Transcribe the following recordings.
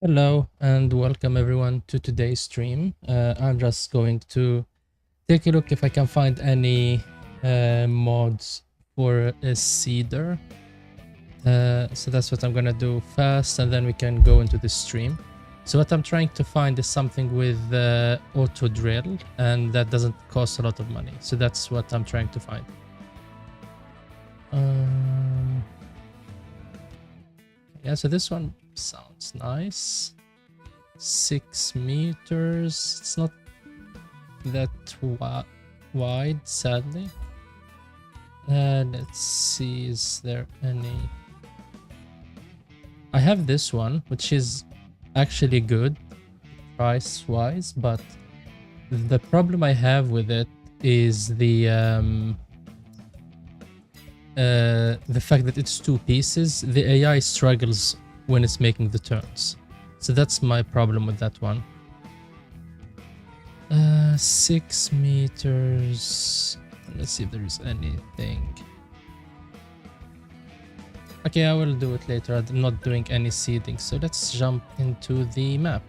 Hello and welcome everyone to today's stream. I'm just going to take a look if I can find any mods for a seeder. So that's what I'm gonna do first, and then we can go into the stream. So what I'm trying to find is something with auto drill, and that doesn't cost a lot of money. So that's what I'm trying to find. Yeah, so this one sounds nice. 6 meters. It's not that wide, sadly. Let's see, is there any... I have this one, which is actually good price-wise, but the problem I have with it is the fact that it's 2 pieces. The AI struggles when it's making the turns. So that's my problem with that one. 6 meters. Let's see if there is anything. Okay, I will do it later. I'm not doing any seeding. So let's jump into the map.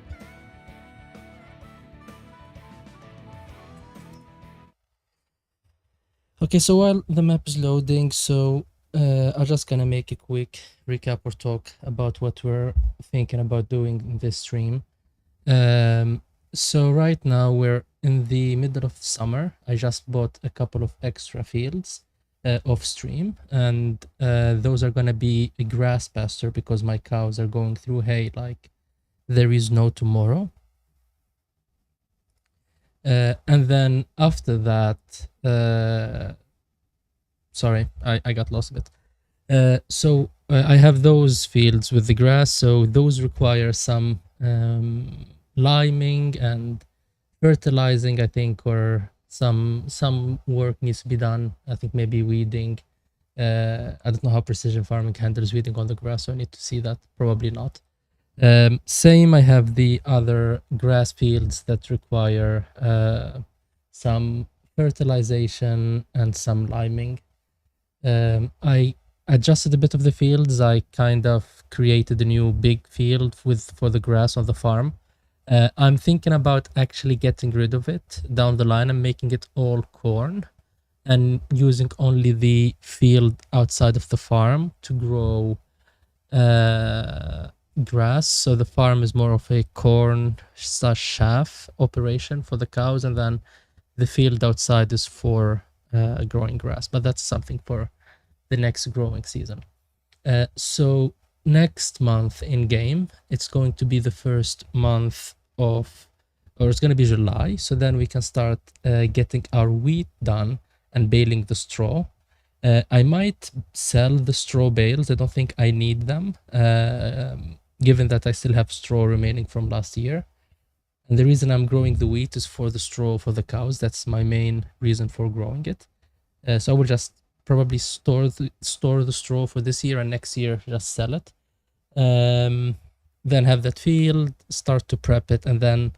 Okay, so while the map is loading, I'm just gonna make a quick recap or talk about what we're thinking about doing in this stream. So right now we're in the middle of summer. I just bought a couple of extra fields off stream, and those are gonna be a grass pasture because my cows are going through hay like there is no tomorrow. And then after that, sorry, I got lost a bit. I have those fields with the grass, so those require some liming and fertilizing, I think, or some work needs to be done. I think maybe weeding. I don't know how precision farming handles weeding on the grass, so I need to see that. Probably not. Same, I have the other grass fields that require some fertilization and some liming. I adjusted a bit of the fields. I kind of created a new big field for the grass on the farm. I'm thinking about actually getting rid of it down the line and making it all corn and using only the field outside of the farm to grow grass. So the farm is more of a corn/chaff operation for the cows, and then the field outside is for growing grass, but that's something for the next growing season. So next month in game, it's going to be the first month of, or it's going to be July, so then we can start getting our wheat done and baling the straw. I might sell the straw bales. I don't think I need them, given that I still have straw remaining from last year. And the reason I'm growing the wheat is for the straw for the cows. That's my main reason for growing it. So I will just probably store the straw for this year, and next year just sell it. Then have that field, start to prep it, and then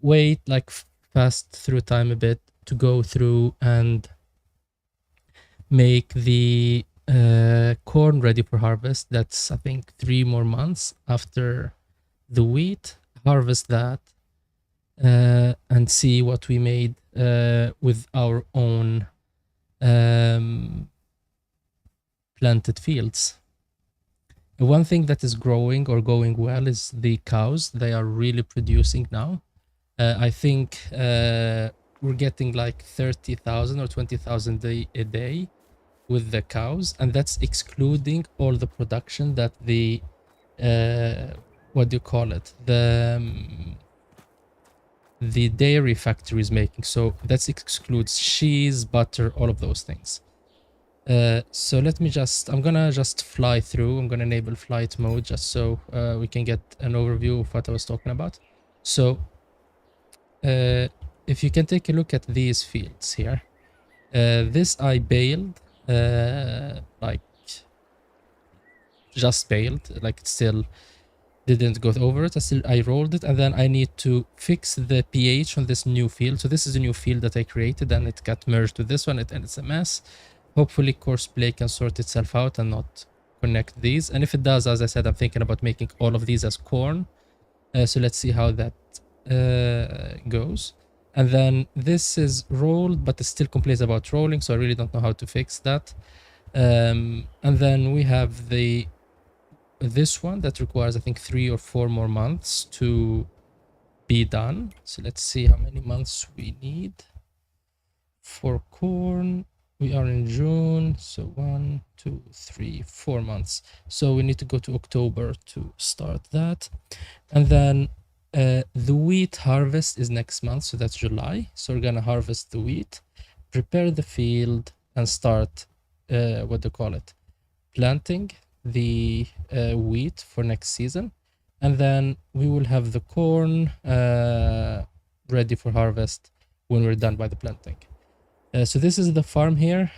wait, like fast through time a bit to go through and make the corn ready for harvest. That's, I think, 3 more months after the wheat. Harvest that and see what we made with our own planted fields. One thing that is growing or going well is the cows. They are really producing now. I think we're getting like 30,000 or 20,000 a day with the cows, and that's excluding all the production that the what do you call it, the dairy factory is making. So that excludes cheese, butter, all of those things. So let me I'm gonna just fly through. I'm gonna enable flight mode just so we can get an overview of what I was talking about. So if you can take a look at these fields here, this I baled, like just baled, like it still didn't go over it. I rolled it, and then I need to fix the pH on this new field. So this is a new field that I created, and it got merged with this one, and it's a mess. Hopefully Courseplay can sort itself out and not connect these. And if it does, as I said, I'm thinking about making all of these as corn So let's see how that goes. And then this is rolled, but it still complains about rolling, so I really don't know how to fix that. And then we have this one that requires, I think, 3 or 4 more months to be done. So let's see how many months we need for corn. We are in June, so 1, 2, 3, 4 months. So we need to go to October to start that. And then the wheat harvest is next month, so that's July. So we're gonna harvest the wheat, prepare the field, and start what do you call it, planting the wheat for next season. And then we will have the corn ready for harvest when we're done by the planting. So this is the farm here.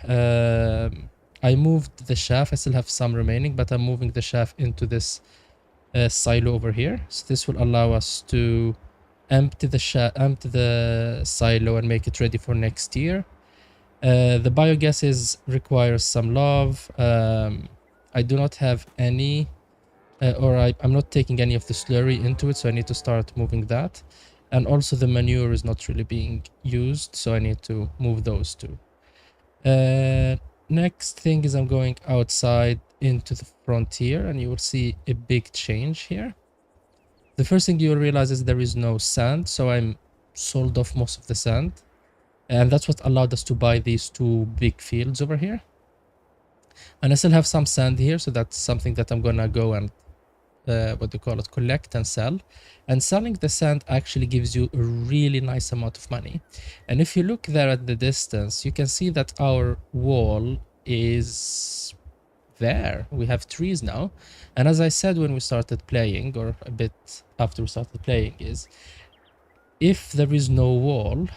I moved the shaft. I still have some remaining, but I'm moving the shaft into this silo over here. So this will allow us to empty the silo and make it ready for next year. The biogases requires some love. I do not have any, I'm not taking any of the slurry into it, so I need to start moving that. And also the manure is not really being used, so I need to move those too. Next thing is I'm going outside into the frontier, and you will see a big change here. The first thing you'll realize is there is no sand, so I'm sold off most of the sand. And that's what allowed us to buy these 2 big fields over here. And I still have some sand here, so that's something that I'm gonna go and collect and sell. And selling the sand actually gives you a really nice amount of money. And if you look there at the distance, you can see that our wall is there. We have trees now. And as I said when we started playing, or a bit after we started playing, is if there is no wall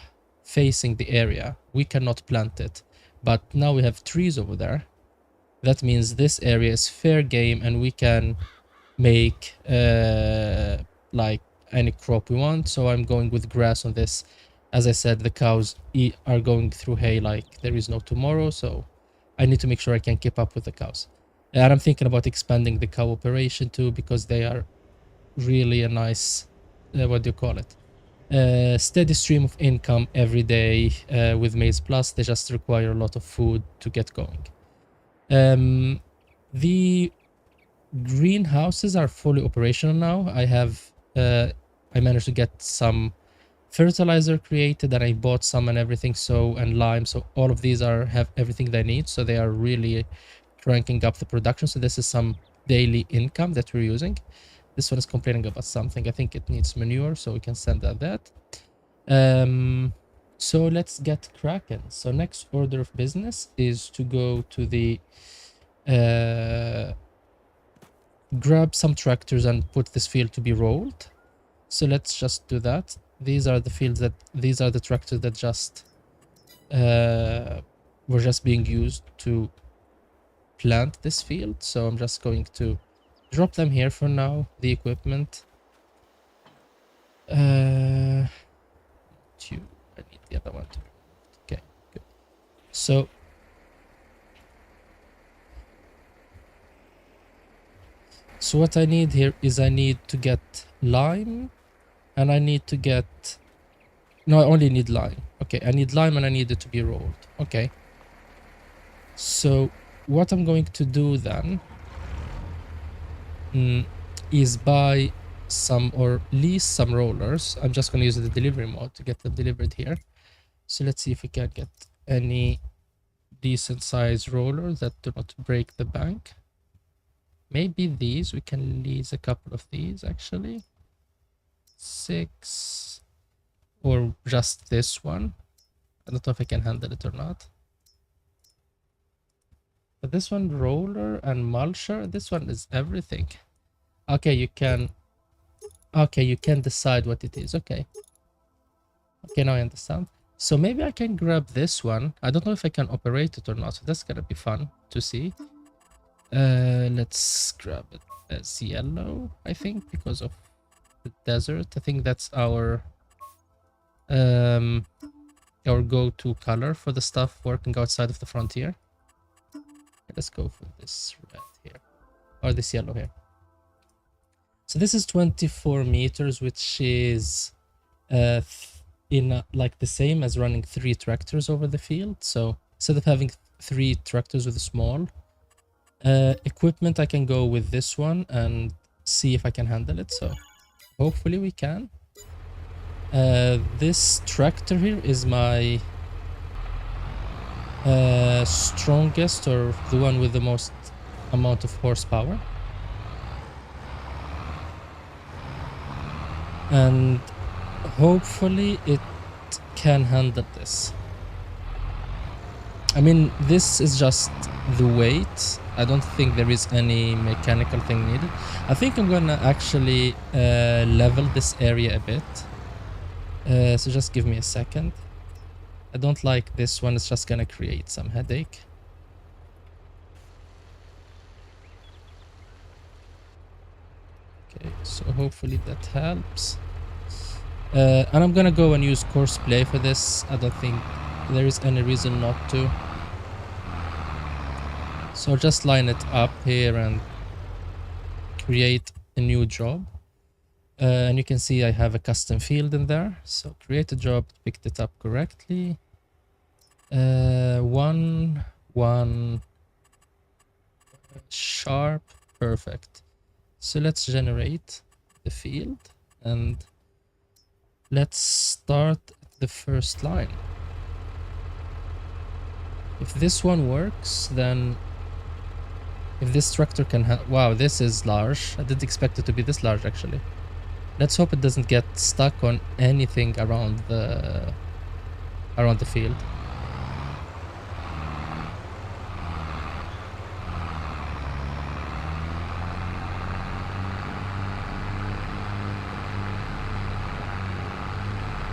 facing the area, we cannot plant it. But now we have trees over there. That means this area is fair game, and we can make like any crop we want. So I'm going with grass on this. As I said, the cows are going through hay like there is no tomorrow, so I need to make sure I can keep up with the cows. And I'm thinking about expanding the cow operation too, because they are really a nice steady stream of income every day. With Maize Plus, they just require a lot of food to get going. The greenhouses are fully operational now. I managed to get some fertilizer created, and I bought some and everything, and lime, so all of these have everything they need, so they are really cranking up the production. So this is some daily income that we're using. This one is complaining about something. I think it needs manure, so we can send that. So let's get cracking. So next order of business is to go to the grab some tractors and put this field to be rolled. So let's just do that. These are the tractors that just were just being used to plant this field. So I'm just going to drop them here for now, the equipment. I need the other one to be removed. Okay, good. So what I need here is I need to get lime, and I need to get... No, I only need lime. Okay, I need lime and I need it to be rolled. Okay. So what I'm going to do then is buy some or lease some rollers. I'm just going to use the delivery mode to get them delivered here. So let's see if we can get any decent size rollers that do not break the bank. Maybe these, we can lease a couple of these actually. 6, or just this one. I don't know if I can handle it or not. But this one, roller and mulcher, this one is everything. Okay, you can decide what it is. Okay, now I understand. So maybe I can grab this one. I don't know if I can operate it or not, so that's gonna be fun to see. Let's grab it as yellow, I think, because of the desert. I think that's our go-to color for the stuff working outside of the frontier. Let's go for this red here, or this yellow here. So this is 24 meters, which is like the same as running 3 tractors over the field. So instead of having 3 tractors with a small equipment, I can go with this one and see if I can handle it. So hopefully we can. This tractor here is my strongest, or the one with the most amount of horsepower. And hopefully it can handle this. I mean, this is just the weight. I don't think there is any mechanical thing needed. I think I'm gonna actually level this area a bit. So just give me a second. I don't like this one. It's just gonna create some headache. Okay, so hopefully that helps. And I'm gonna go and use course play for this. I don't think there is any reason not to. So just line it up here and create a new job. And you can see I have a custom field in there. So create a job, picked it up correctly. 1 sharp, perfect. So let's generate the field and let's start the first line. If this one works, then if this tractor can wow, this is large. I didn't expect it to be this large actually. Let's hope it doesn't get stuck on anything around the field.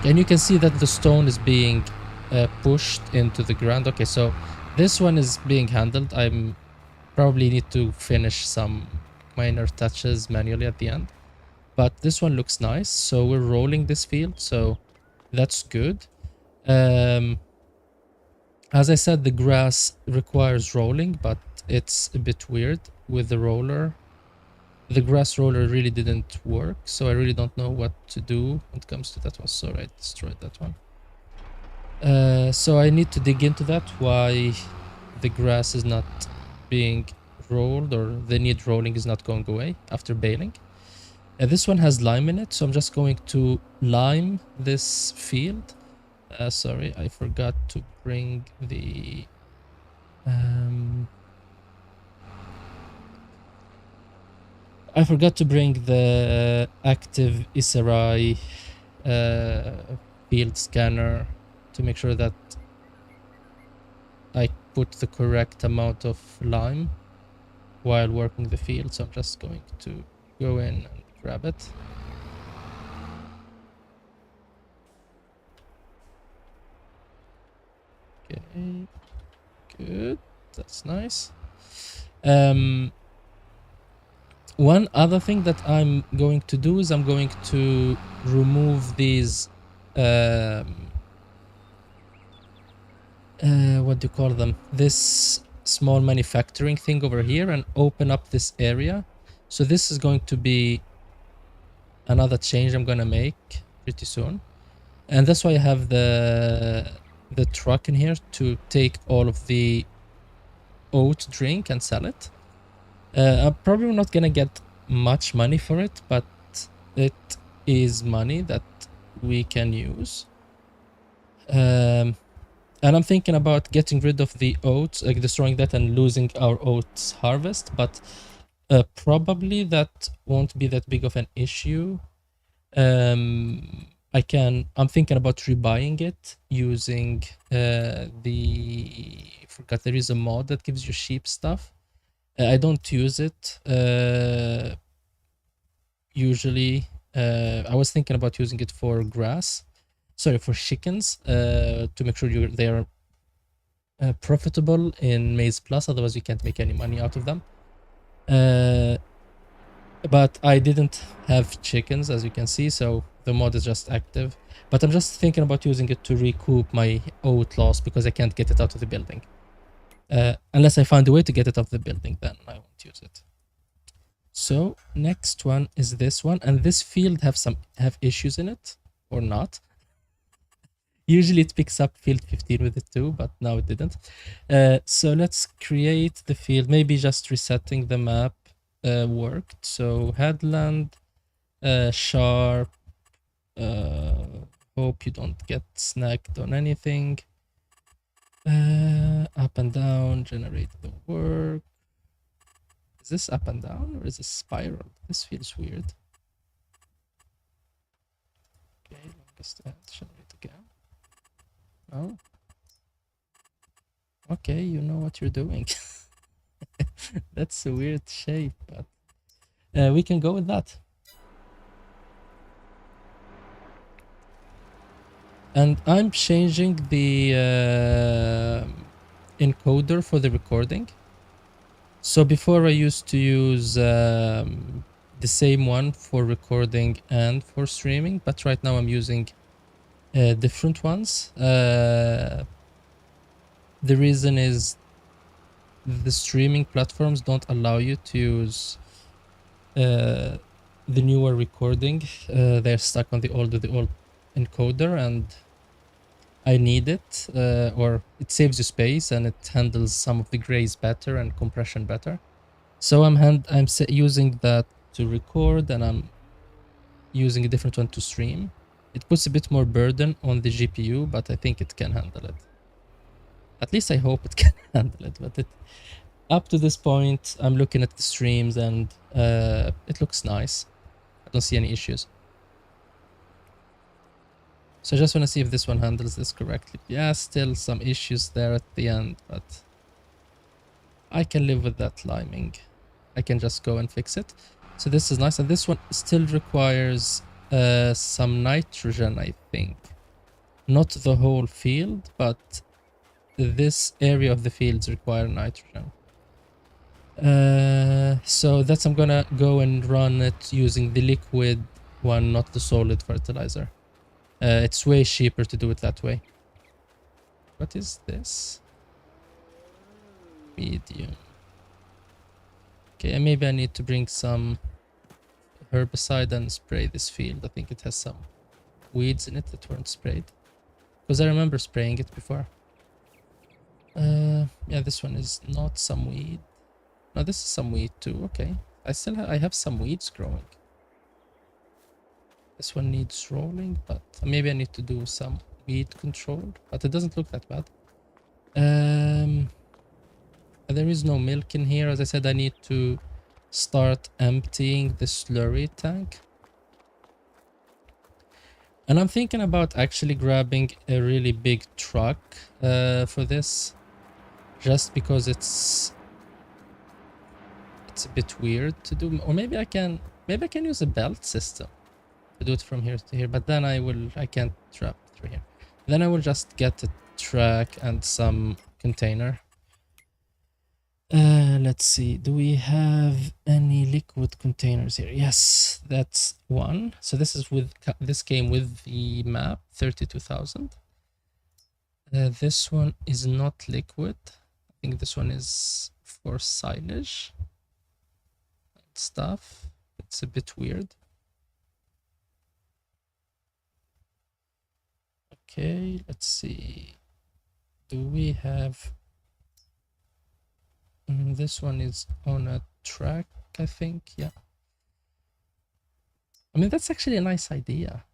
And you can see that the stone is being pushed into the ground. Okay, so this one is being handled. I'm probably need to finish some minor touches manually at the end. But this one looks nice. So we're rolling this field, so that's good. As I said, the grass requires rolling, but it's a bit weird with the roller. The grass roller really didn't work, so I really don't know what to do when it comes to that one. Sorry, I destroyed that one. So I need to dig into that, why the grass is not being rolled, or the need rolling is not going away after baling. This one has lime in it, so I'm just going to lime this field. Sorry, I forgot to bring the... I forgot to bring the active Iserai field scanner to make sure that I put the correct amount of lime while working the field. So I'm just going to go in and grab it. Okay, good. That's nice. One other thing that I'm going to do is I'm going to remove these what do you call them, this small manufacturing thing over here, and open up this area. So this is going to be another change I'm gonna make pretty soon, and that's why I have the truck in here to take all of the oat drink and sell it. I'm probably not gonna get much money for it, but it is money that we can use. And I'm thinking about getting rid of the oats, like destroying that and losing our oats harvest, but probably that won't be that big of an issue. I'm thinking about rebuying it using I forgot, there is a mod that gives you sheep stuff. I don't use it usually. I was thinking about using it for for chickens, to make sure they are profitable in Maize Plus, otherwise you can't make any money out of them. But I didn't have chickens, as you can see, so the mod is just active. But I'm just thinking about using it to recoup my oat loss, because I can't get it out of the building. Unless I find a way to get it out of the building, then I won't use it. So next one is this one, and this field have issues in it or not. Usually it picks up field 15 with it too, but now it didn't. So let's create the field. Maybe just resetting the map worked. So headland, sharp, hope you don't get snagged on anything. Up and down, generate the work. Is this up and down or is this spiral? This feels weird. Okay, longest end, generate again. Oh. Okay, you know what you're doing. That's a weird shape, but we can go with that. And I'm changing the encoder for the recording. So before I used to use the same one for recording and for streaming, but right now I'm using different ones. The reason is the streaming platforms don't allow you to use the newer recording. They're stuck on the old encoder, and I need it, or it saves you space and it handles some of the grays better and compression better. So I'm using that to record, and I'm using a different one to stream. It puts a bit more burden on the GPU, but I think it can handle it. At least I hope it can handle it. But up to this point, I'm looking at the streams and it looks nice. I don't see any issues. So I just want to see if this one handles this correctly. Yeah, still some issues there at the end, but I can live with that liming. I can just go and fix it. So this is nice, and this one still requires some nitrogen, I think. Not the whole field, but this area of the fields require nitrogen. So that's, I'm gonna go and run it using the liquid one, not the solid fertilizer. It's way cheaper to do it that way. What is this? Medium. Okay, and maybe I need to bring some herbicide and spray this field. I think it has some weeds in it that weren't sprayed, because I remember spraying it before. Yeah, this one is not some weed. No, this is some weed too. Okay, I have some weeds growing. This one needs rolling, but maybe I need to do some weed control, but it doesn't look that bad. There is no milk in here. As I said, I need to start emptying the slurry tank. And I'm thinking about actually grabbing a really big truck for this, just because it's a bit weird to do. Or maybe I can use a belt system to do it from here to here, but then I can't trap through here. Then I will just get a track and some container. Let's see, do we have any liquid containers here? Yes, that's one. So this came with the map 32,000. This one is not liquid. I think this one is for silage and stuff. It's a bit weird. Okay, let's see. Do we have... this one is on a track, I think. Yeah. I mean, that's actually a nice idea.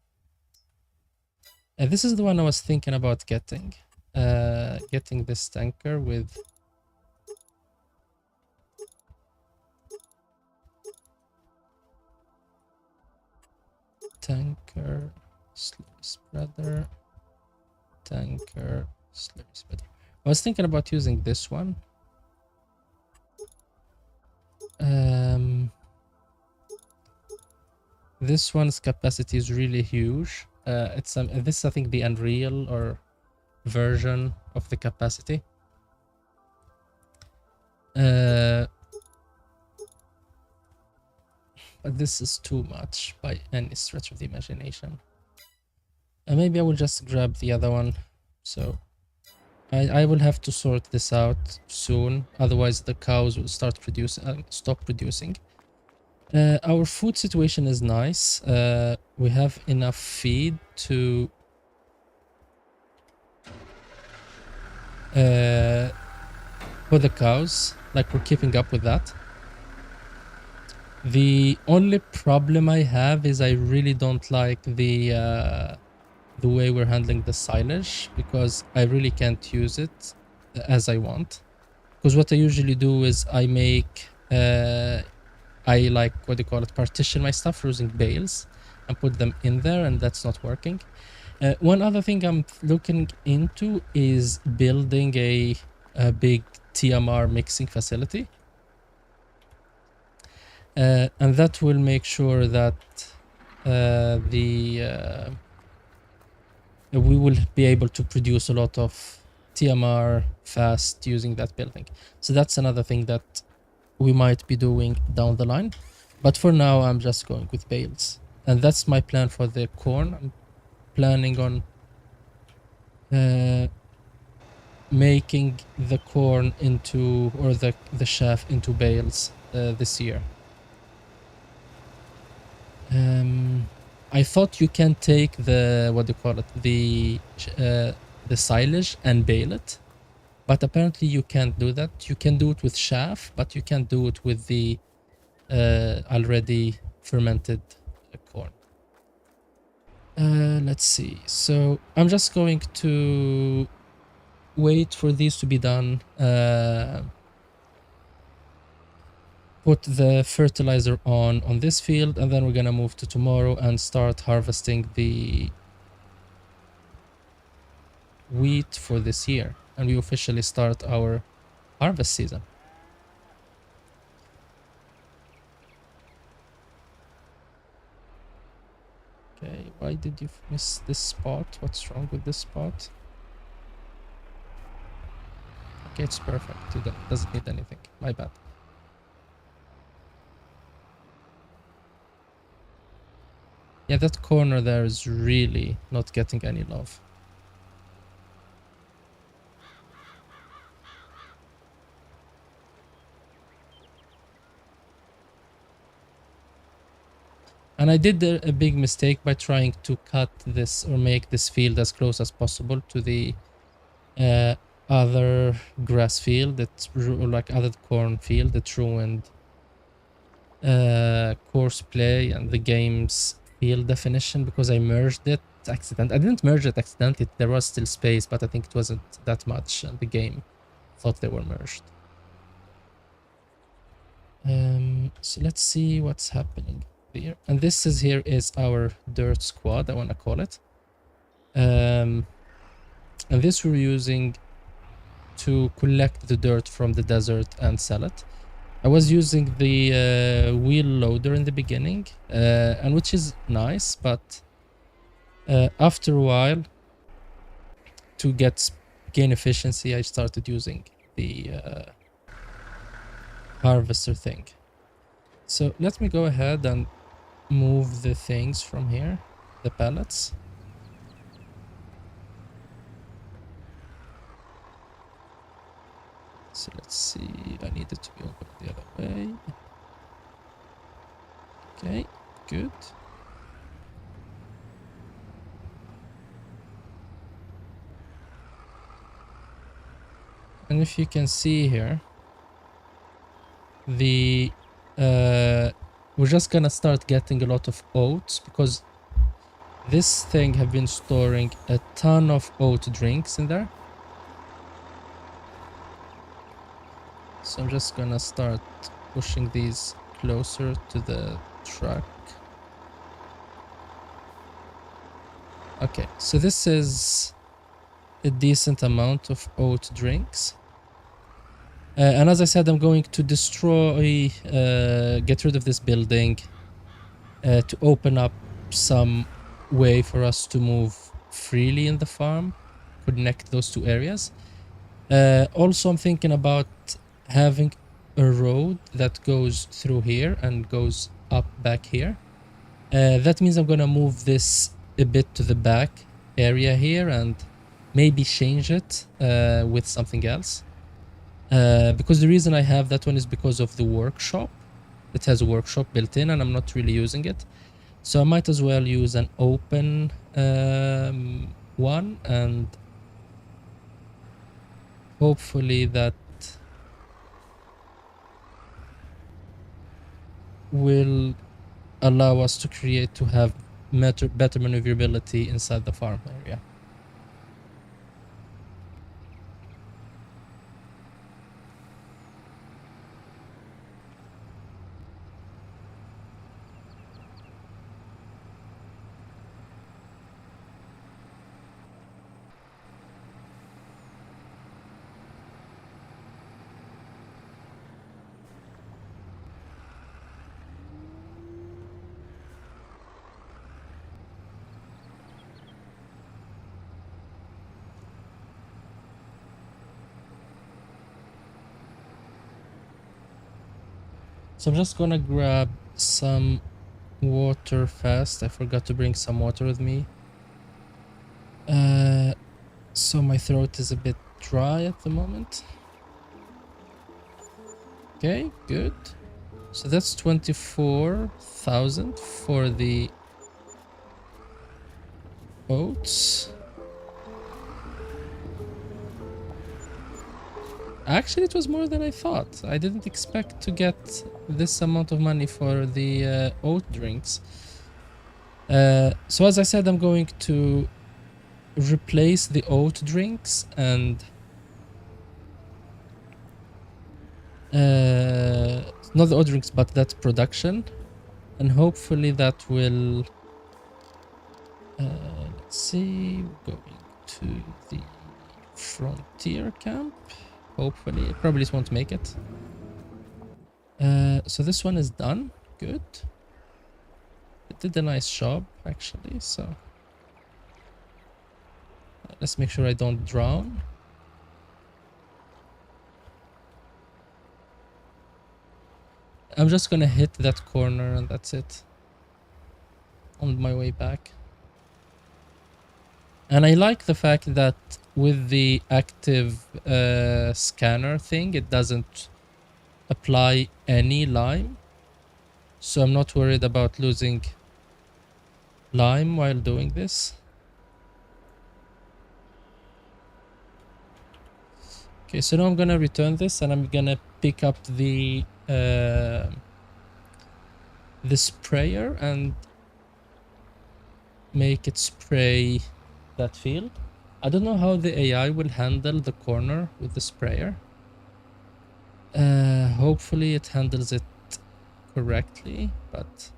This is the one I was thinking about getting. Getting this tanker with... tanker, slurry spreader, tanker, slurry spreader. I was thinking about using this one. This one's capacity is really huge. It's this, I think, the Unreal or version of the capacity. But this is too much by any stretch of the imagination. And maybe I will just grab the other one. So I will have to sort this out soon, otherwise the cows will start producing, stop producing. Our food situation is nice. We have enough feed to for the cows. Like, we're keeping up with that. The only problem I have is I really don't like the way we're handling the silage, because I really can't use it as I want. Because what I usually do is I make I like, what do you call it, partition my stuff using bales and put them in there, and that's not working. One other thing I'm looking into is building a big TMR mixing facility. And that will make sure that we will be able to produce a lot of TMR fast using that building. So that's another thing that we might be doing down the line. But for now, I'm just going with bales. And that's my plan for the corn. I'm planning on making the corn into, or the chaff into bales this year. I thought you can take the, what do you call it, the silage and bale it, but apparently you can't do that. You can do it with chaff, but you can't do it with the already fermented corn. Let's see. So I'm just going to wait for these to be done. Put the fertilizer on this field, and then we're gonna move to tomorrow and start harvesting the wheat for this year, and we officially start our harvest season. Okay, why did you miss this spot? What's wrong with this spot? Okay, it's perfect. It doesn't need anything. My bad. Yeah, that corner there is really not getting any love. And I did a big mistake by trying to cut this or make this field as close as possible to the other grass field, that's like other corn field that ruined course play and the game's field definition, because I merged it accidentally. I didn't merge it accidentally, there was still space, but I think it wasn't that much, and the game thought they were merged. So let's see what's happening here. And this is our dirt squad, I want to call it. And this we're using to collect the dirt from the desert and sell it. I was using the wheel loader in the beginning, and which is nice, but after a while, to gain efficiency, I started using the harvester thing. So let me go ahead and move the things from here, the pallets. So let's see, I need it to be open the other way. Okay, good. And if you can see here, we're just gonna start getting a lot of oats, because this thing have been storing a ton of oat drinks in there. So I'm just gonna start pushing these closer to the truck. Okay, so this is a decent amount of oat drinks. And as I said, I'm going to destroy, get rid of this building to open up some way for us to move freely in the farm, connect those two areas. Also, I'm thinking about having a road that goes through here and goes up back here. That means I'm gonna move this a bit to the back area here and maybe change it with something else. Because the reason I have that one is because of the workshop. it has a workshop built in, and I'm not really using it. So I might as well use an open one, and hopefully that will allow us to have better maneuverability inside the farm area. So I'm just gonna grab some water fast. I forgot to bring some water with me. So my throat is a bit dry at the moment. Okay, good. So that's 24,000 for the oats. Actually, it was more than I thought. I didn't expect to get this amount of money for the oat drinks. So as I said, I'm going to replace the oat drinks and not the oat drinks, but that production, and hopefully that will let's see, going to the frontier camp. Hopefully, it probably won't make it. So this one is done. Good. It did a nice job, actually. So let's make sure I don't drown. I'm just gonna hit that corner and that's it. On my way back. And I like the fact that with the active scanner thing, it doesn't apply any lime. So I'm not worried about losing lime while doing this. Okay, so now I'm gonna return this and I'm gonna pick up the sprayer and make it spray that field. I don't know how the AI will handle the corner with the sprayer. Hopefully it handles it correctly, but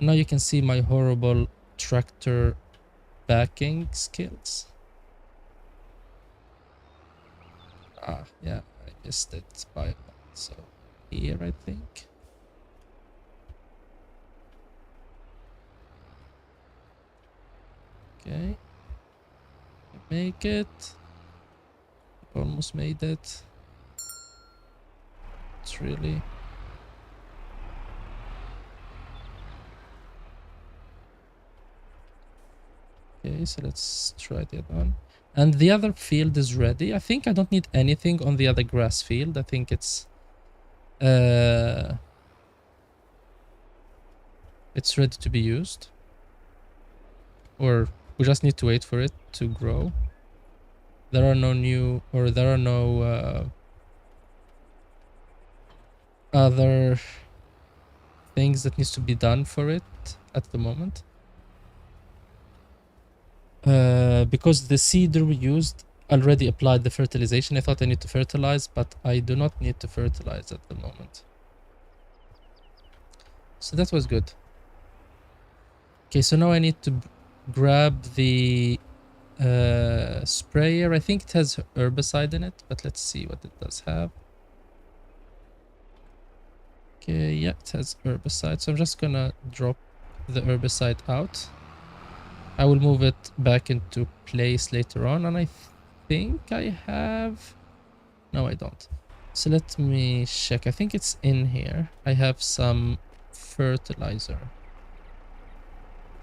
now you can see my horrible tractor backing skills. Ah, yeah, I missed it by so here, I think. Okay, make it. Almost made it. It's really. Okay, so let's try the other one. And the other field is ready. I think I don't need anything on the other grass field. I think it's ready to be used. Or we just need to wait for it to grow. There are no other things that needs to be done for it at the moment. Because the seeder we used already applied the fertilization. I thought I need to fertilize, but I do not need to fertilize at the moment. So that was good. Okay, so now I need to grab the sprayer. I think it has herbicide in it, but let's see what it does have. Okay, yeah, it has herbicide. So I'm just gonna drop the herbicide out. I will move it back into place later on, and I think I have... No, I don't. So let me check. I think it's in here. I have some fertilizer.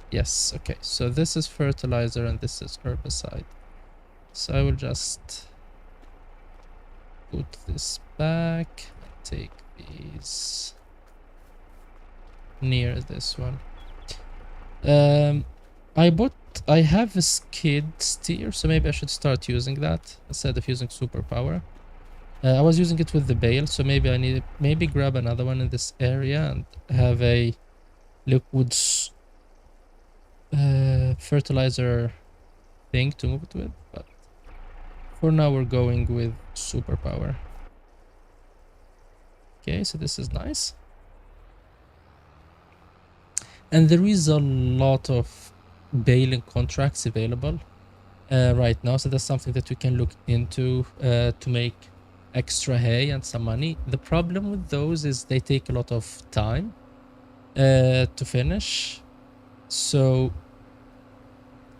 Yes, okay. So this is fertilizer and this is herbicide. So I will just put this back and take these near this one. I have a skid steer, so maybe I should start using that instead of using superpower. I was using it with the bale, so maybe I need maybe grab another one in this area and have a liquid fertilizer thing to move it with. But for now, we're going with superpower. Okay, so this is nice. And there is a lot of baling contracts available right now, so that's something that we can look into to make extra hay and some money. The problem with those is they take a lot of time to finish. So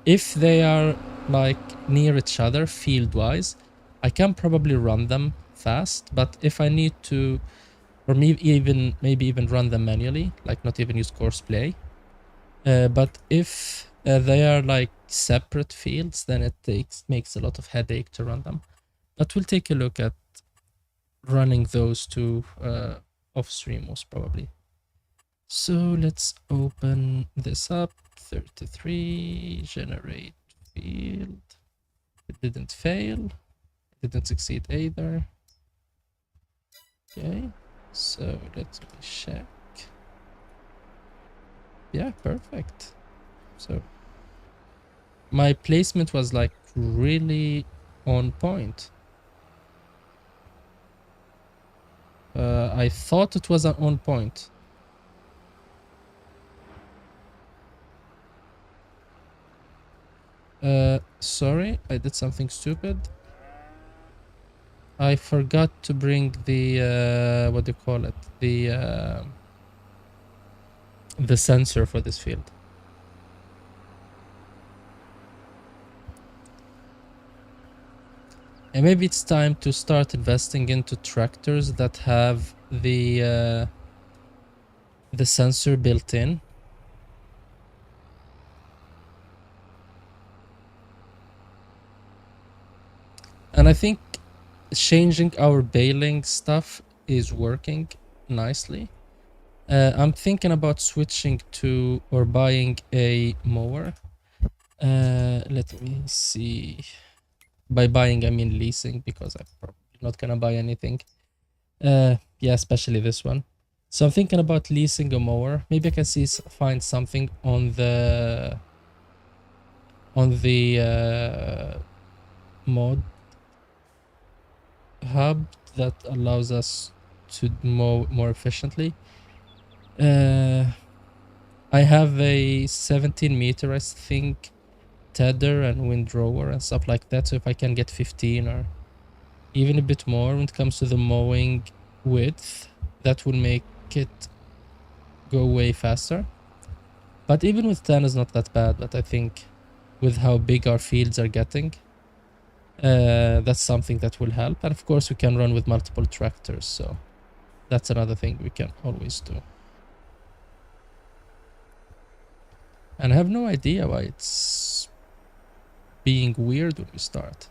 if they are like near each other field wise, I can probably run them fast, but if I need to, or maybe even run them manually, like not even use course play, but if they are like separate fields, then it makes a lot of headache to run them. But we'll take a look at running those two off stream most probably. So let's open this up. 33, generate field. It didn't fail. It didn't succeed either. Okay, so let me check. Yeah, perfect. So my placement was like really on point. I thought it was on point. Sorry, I did something stupid. I forgot to bring the what do you call it? The sensor for this field. And maybe it's time to start investing into tractors that have the sensor built in. And I think changing our baling stuff is working nicely. I'm thinking about switching to or buying a mower. Let me see. By buying, I mean leasing, because I'm probably not gonna buy anything. Yeah, especially this one. So I'm thinking about leasing a mower. Maybe I can find something on the mod hub that allows us to mow more efficiently. I have a 17 meter, I think, tether and windrower and stuff like that. So if I can get 15 or even a bit more when it comes to the mowing width, that will make it go way faster. But even with 10 is not that bad. But I think with how big our fields are getting, that's something that will help. And of course we can run with multiple tractors, so that's another thing we can always do. And I have no idea why it's being weird when we start.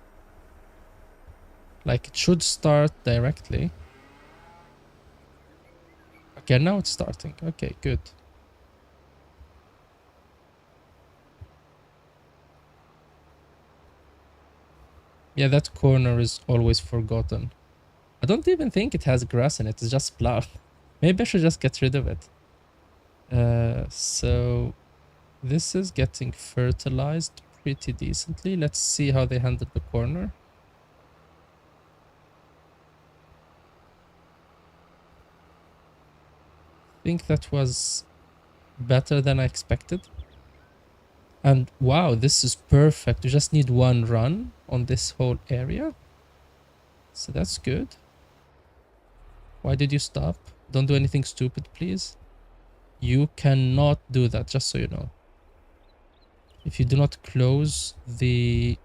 Like, it should start directly. Okay, now it's starting. Okay, good. Yeah, that corner is always forgotten. I don't even think it has grass in it. It's just plowed. Maybe I should just get rid of it. So this is getting fertilized pretty decently. Let's see how they handled the corner. I think that was better than I expected. And wow, this is perfect. You just need one run on this whole area. So that's good. Why did you stop? Don't do anything stupid, please. You cannot do that, just so you know. If you do not close the...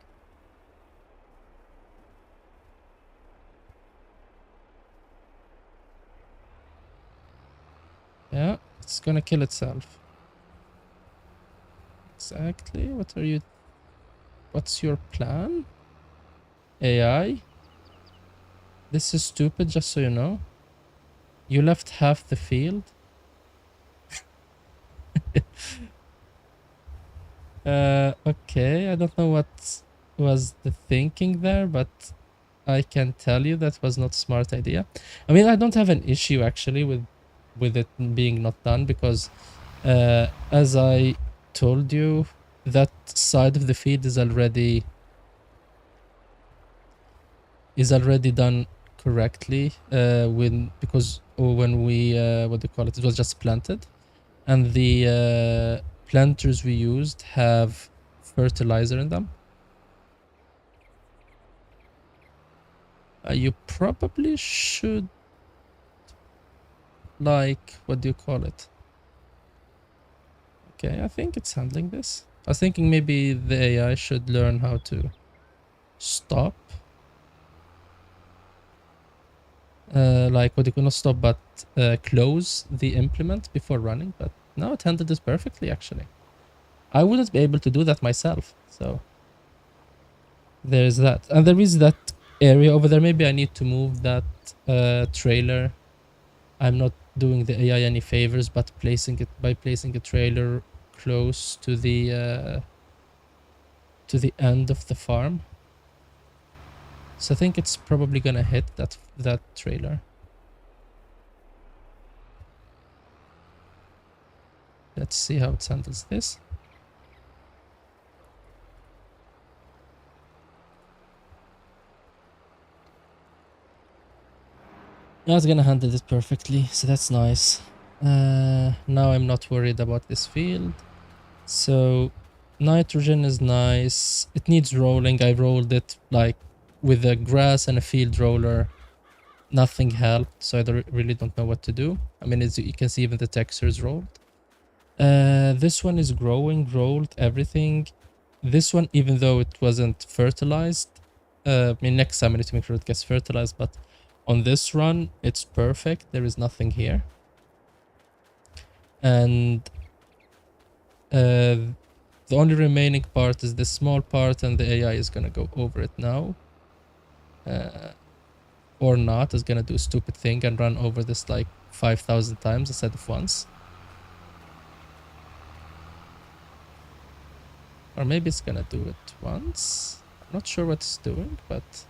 Yeah, it's gonna kill itself. Exactly. What are you... What's your plan? AI? This is stupid, just so you know. You left half the field. Okay, I don't know what was the thinking there, but I can tell you that was not a smart idea. I mean, I don't have an issue actually with it being not done because as I told you, that side of the feed is already done correctly when we what do you call it? It was just planted, and the planters we used have fertilizer in them. You probably should, like, what do you call it? Okay, I think it's handling this. I was thinking maybe the AI should learn how to stop. Like, what you cannot stop, but close the implement before running. But no, it handled this perfectly, actually. I wouldn't be able to do that myself. So there's that. And there is that area over there. Maybe I need to move that trailer. I'm not doing the AI any favors, but placing a trailer close to the end of the farm. So I think it's probably gonna hit that trailer. Let's see how it handles this. Now it's gonna handle it perfectly, so that's nice. Now I'm not worried about this field. So nitrogen is nice. It needs rolling. I rolled it like with a grass and a field roller. Nothing helped, so I really don't know what to do. I mean, you can see even the texture is rolled. This one is growing, rolled, everything. This one, even though it wasn't fertilized, I mean, next time I need to make sure it gets fertilized, but on this run, it's perfect. There is nothing here. And the only remaining part is this small part, and the AI is gonna go over it now. Or not, is gonna do a stupid thing and run over this like 5,000 times instead of once. Or maybe it's gonna do it once. I'm not sure what it's doing, but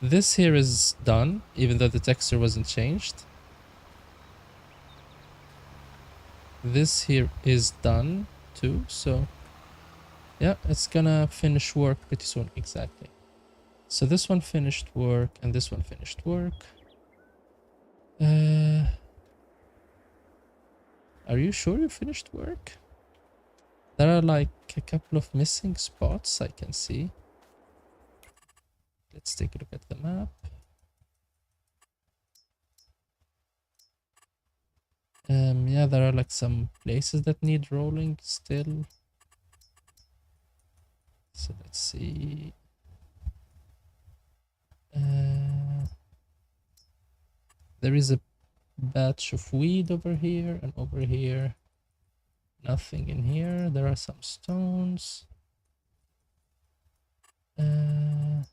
this here is done, even though the texture wasn't changed. This here is done too, so yeah, it's gonna finish work pretty soon. Exactly. So this one finished work and this one finished work. Are you sure you finished work? There are like a couple of missing spots I can see. Let's take a look at the map. Yeah, there are like some places that need rolling still. So let's see. There is a batch of weed over here and over here. Nothing in here. There are some stones. There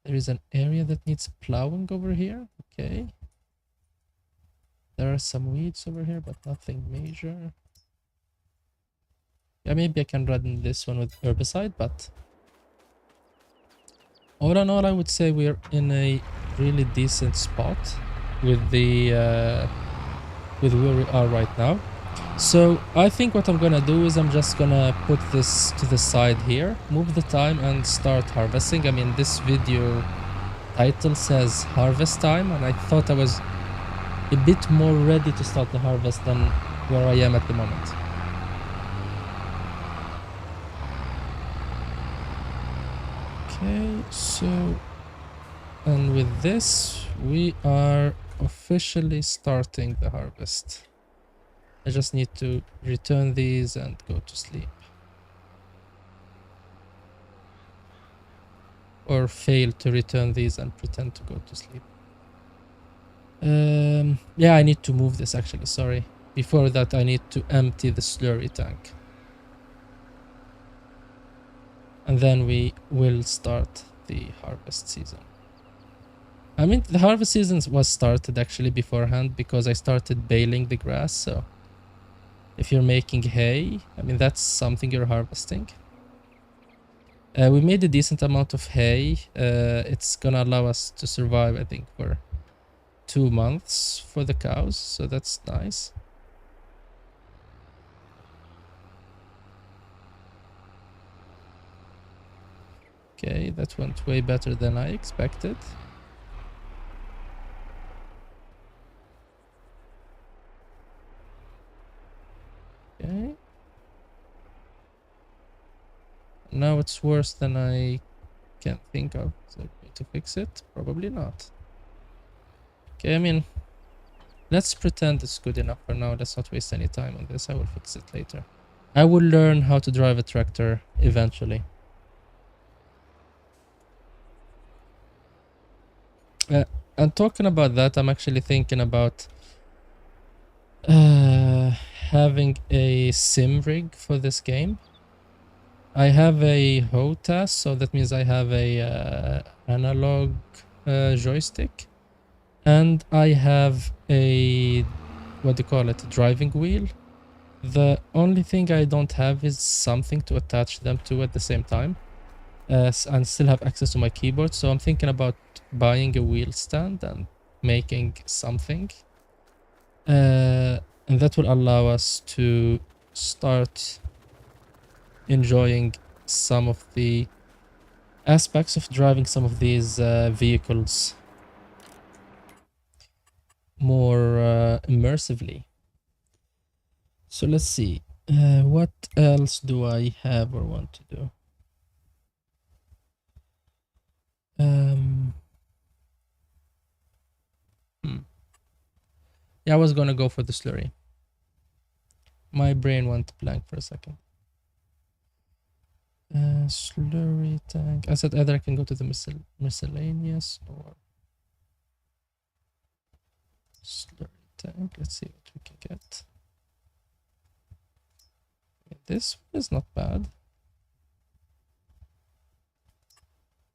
is an area that needs plowing over here. Okay. There are some weeds over here, but nothing major. Yeah, maybe I can run this one with herbicide, but all in all, I would say we're in a really decent spot with the with where we are right now. So I think what I'm gonna do is I'm just gonna put this to the side here, move the time and start harvesting. I mean, this video title says harvest time, and I thought I was a bit more ready to start the harvest than where I am at the moment. Okay, so, and with this, we are officially starting the harvest. I just need to return these and go to sleep. Or fail to return these and pretend to go to sleep. Yeah, I need to move this actually, sorry. Before that, I need to empty the slurry tank. And then we will start the harvest season. I mean, the harvest season was started actually beforehand because I started baling the grass, so if you're making hay, I mean, that's something you're harvesting. We made a decent amount of hay. It's gonna allow us to survive, I think, for 2 months for the cows, so that's nice. Okay, that went way better than I expected. Okay. Now it's worse than I can think of. So to fix it? Probably not. Okay, I mean, let's pretend it's good enough for now. Let's not waste any time on this. I will fix it later. I will learn how to drive a tractor eventually. And talking about that, I'm actually thinking about having a sim rig for this game. I have a HOTAS, so that means I have a analog joystick, and I have a, what do you call it, driving wheel. The only thing I don't have is something to attach them to at the same time, and still have access to my keyboard. So I'm thinking about buying a wheel stand and making something, and that will allow us to start enjoying some of the aspects of driving some of these vehicles more immersively. So let's see. What else do I have or want to do? Yeah, I was gonna go for the slurry. My brain went blank for a second. Slurry tank. I said either I can go to the miscellaneous or slurry tank. Let's see what we can get. This one is not bad.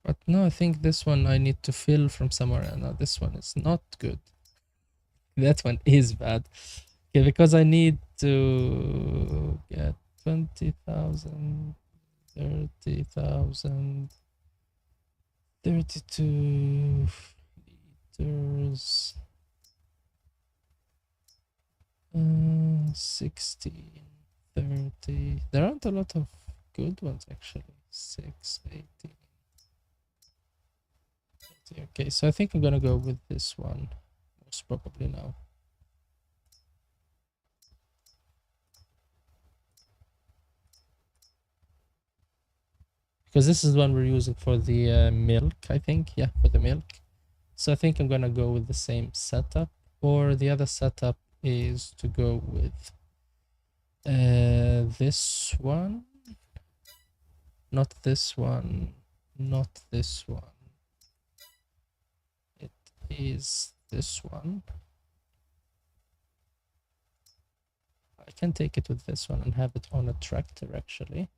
But no, I think this one I need to fill from somewhere. No, this one is not good. That one is bad. Okay, because I need to get 20,000, 30,000, 32 liters, 16, 30. There aren't a lot of good ones actually. 6, 18. Okay, so I think I'm gonna go with this one, most probably now. Because this is the one we're using for the milk, I think. Yeah, for the milk. So I think I'm gonna go with the same setup, or the other setup is to go with this one. Not this one, not this one. It is this one. I can take it with this one and have it on a tractor actually.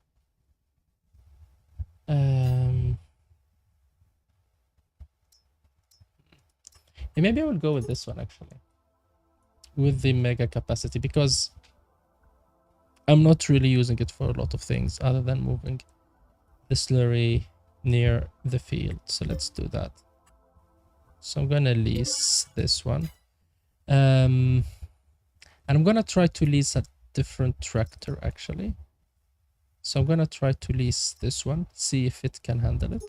Yeah, maybe I will go with this one actually, with the mega capacity, because I'm not really using it for a lot of things other than moving the slurry near the field. So let's do that. So I'm gonna lease this one. And I'm gonna try to lease a different tractor actually. So I'm gonna try to lease this one, see if it can handle it.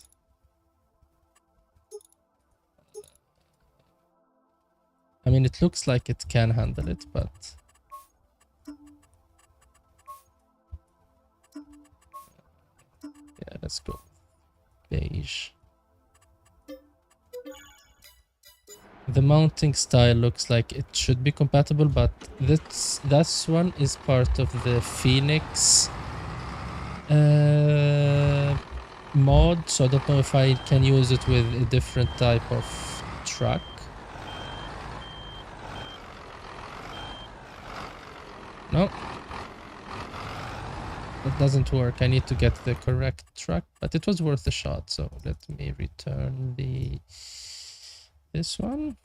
I mean, it looks like it can handle it, but yeah, let's go beige. The mounting style looks like it should be compatible, but this one is part of the Phoenix mod, so I don't know if I can use it with a different type of truck. No, that doesn't work. I need to get the correct truck, but it was worth a shot. So let me return this one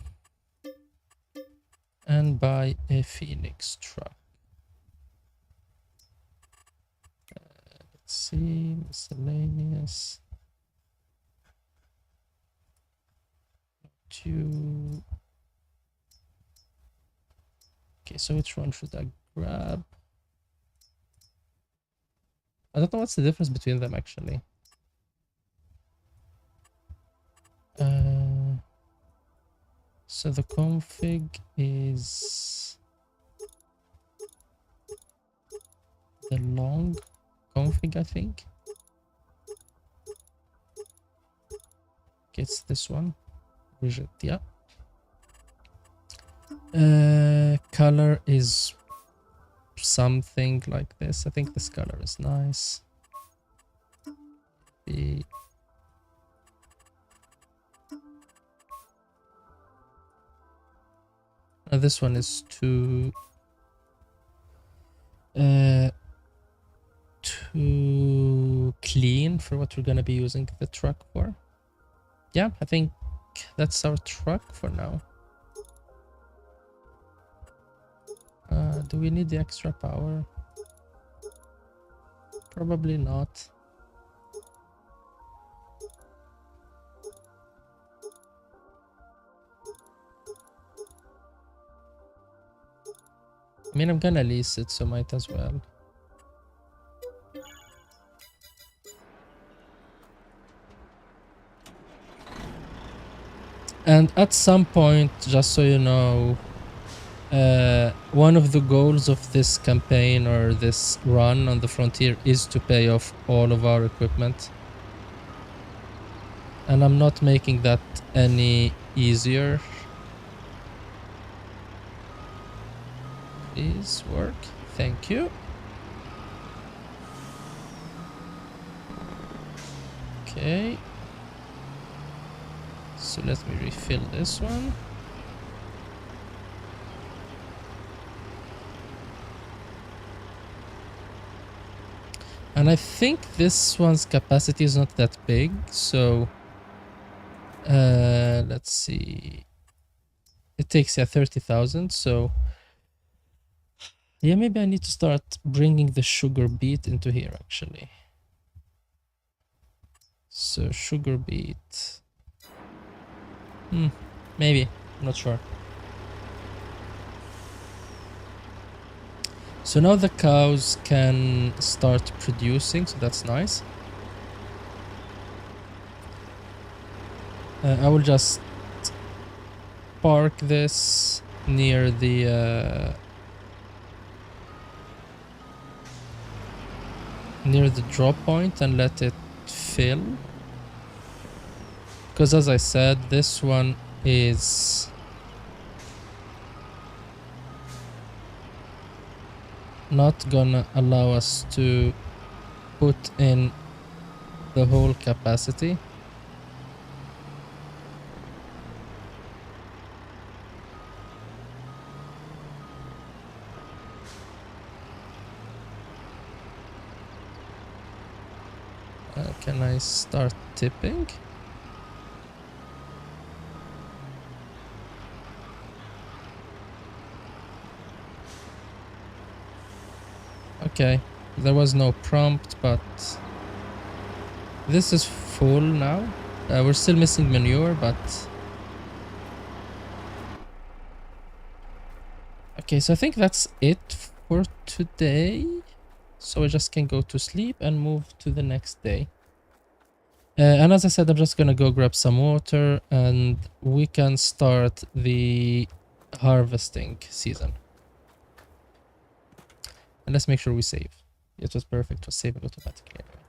and buy a Phoenix truck. see, miscellaneous. Okay, so which one should I grab? I don't know what's the difference between them actually. So the config is the long config, I think. Okay, it's this one. Widget, yeah. Color is something like this. I think this color is nice. This one is too clean for what we're gonna be using the truck for. Yeah, I think that's our truck for now. Do we need the extra power? Probably not. I mean, I'm gonna lease it, so might as well. And at some point, just so you know, one of the goals of this campaign or this run on the frontier is to pay off all of our equipment. And I'm not making that any easier. Please work. Thank you. Okay. So let me refill this one. And I think this one's capacity is not that big, so let's see. It takes 30,000, so yeah, maybe I need to start bringing the sugar beet into here actually. So sugar beet. Maybe, I'm not sure. So now the cows can start producing, so that's nice. I will just park this near the drop point and let it fill. Because as I said, this one is not gonna allow us to put in the whole capacity. Can I start tipping? Okay, there was no prompt, but this is full now. We're still missing manure, but okay, so I think that's it for today. So we just can go to sleep and move to the next day. And as I said, I'm just gonna go grab some water and we can start the harvesting season. And let's make sure we save. It was perfect, it was saving automatically anyway.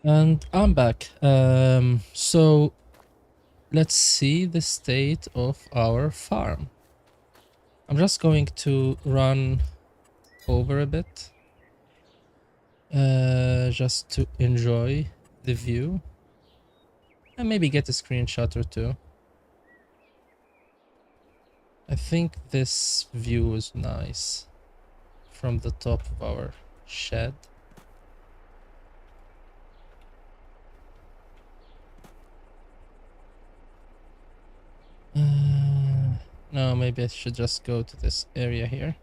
And I'm back. So let's see the state of our farm. I'm just going to run over a bit, just to enjoy the view and maybe get a screenshot or two. I think this view is nice from the top of our shed. No, maybe I should just go to this area here.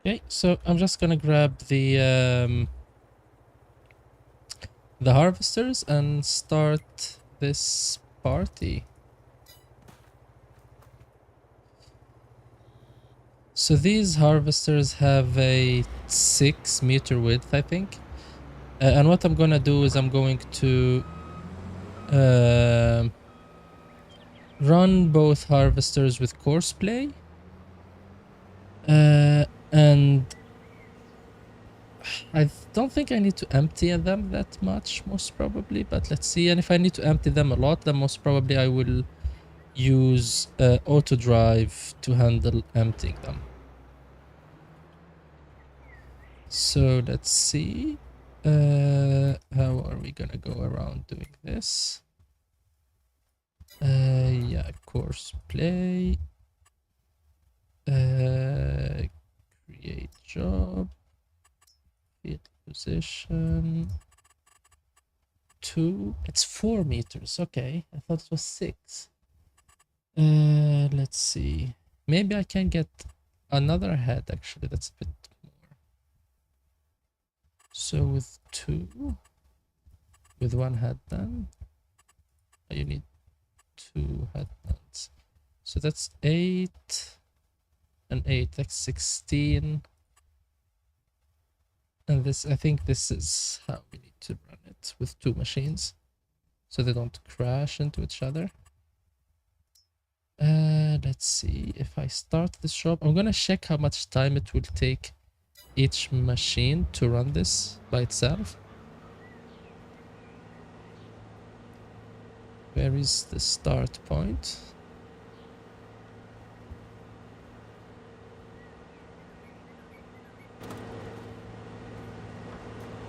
Okay, so I'm just gonna grab the harvesters and start this party. So these harvesters have a 6-meter width, I think. And what I'm gonna do is I'm going to run both harvesters with courseplay. And I don't think I need to empty them that much, most probably, but let's see. And if I need to empty them a lot, then most probably I will use auto drive to handle emptying them. So let's see. How are we gonna go around doing this? Yeah, course play. Create job. Field position. 2. It's 4 meters. Okay, I thought it was 6. Let's see. Maybe I can get another head. Actually, that's a bit more. So with 2, with 1 head, then you need 2 headlands. So that's 8 and 8. That's 16. And this, I think this is how we need to run it with 2 machines, so they don't crash into each other. Let's see. If I start this shop, I'm gonna check how much time it will take each machine to run this by itself. Where is the start point?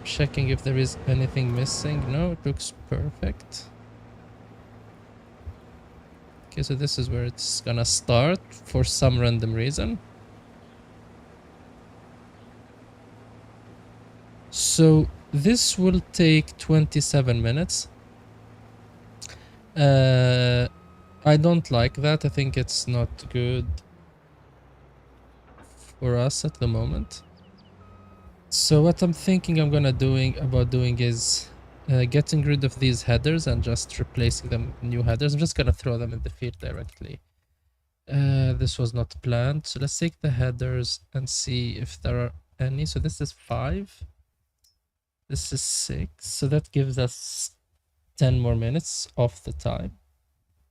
Checking if there is anything missing. No, it looks perfect. Okay, so this is where it's gonna start for some random reason. So this will take 27 minutes. I don't like that. I think it's not good for us at the moment. So what I'm thinking I'm gonna doing is getting rid of these headers and just replacing them with new headers. I'm just gonna throw them in the field directly. This was not planned. So let's take the headers and see if there are any. So this is 5. This is 6. So that gives us 10 more minutes off the time.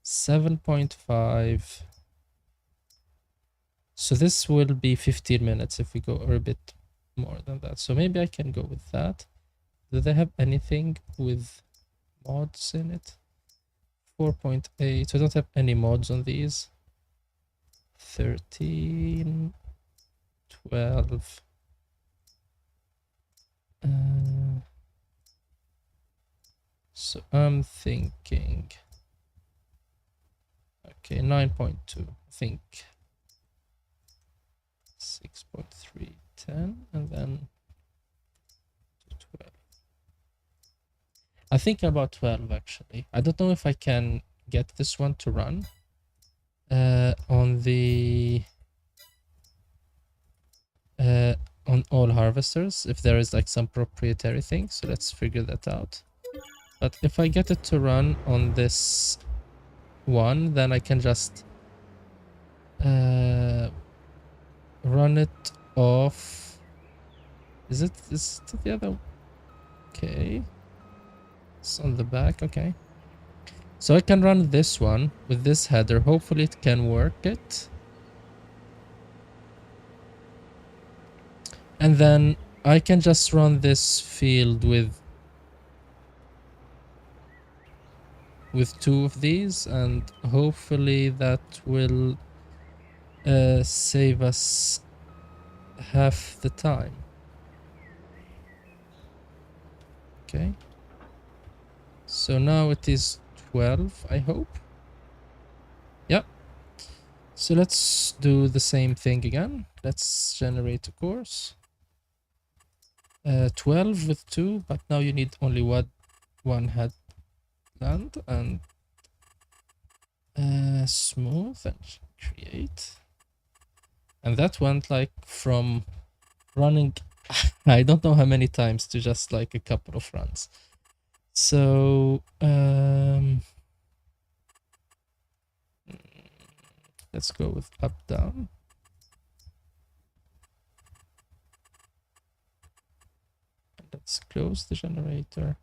7.5. So this will be 15 minutes if we go, or a bit more than that. So maybe I can go with that. Do they have anything with mods in it? 4.8. So I don't have any mods on these. 13. 12. So I'm thinking, okay, 9.2. I think 6.3, 10, and then 12. I think about 12 actually. I don't know if I can get this one to run on the on all harvesters, if there is like some proprietary thing. So let's figure that out. But if I get it to run on this one, then I can just run it off. Is it the other? Okay. It's on the back. Okay. So I can run this one with this header. Hopefully it can work it. And then I can just run this field with two of these, and hopefully that will save us half the time. Okay. So now it is 12, I hope. Yep. So let's do the same thing again. Let's generate a course. 12 with 2, but now you need only one headland, and smooth and create. And that went like from running I don't know how many times to just like a couple of runs. So let's go with up down. Let's close the generator.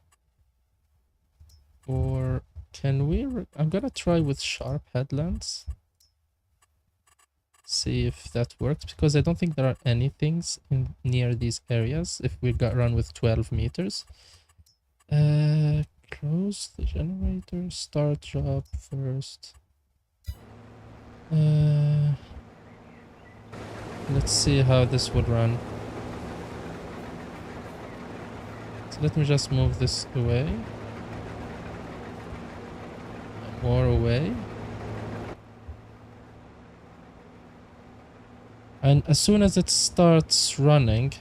Or can we I'm gonna try with sharp headlands, see if that works, because I don't think there are any things in near these areas if we run with 12 meters. Close the generator, start job first. Let's see how this would run. So let me just move this away. More away. And as soon as it starts running,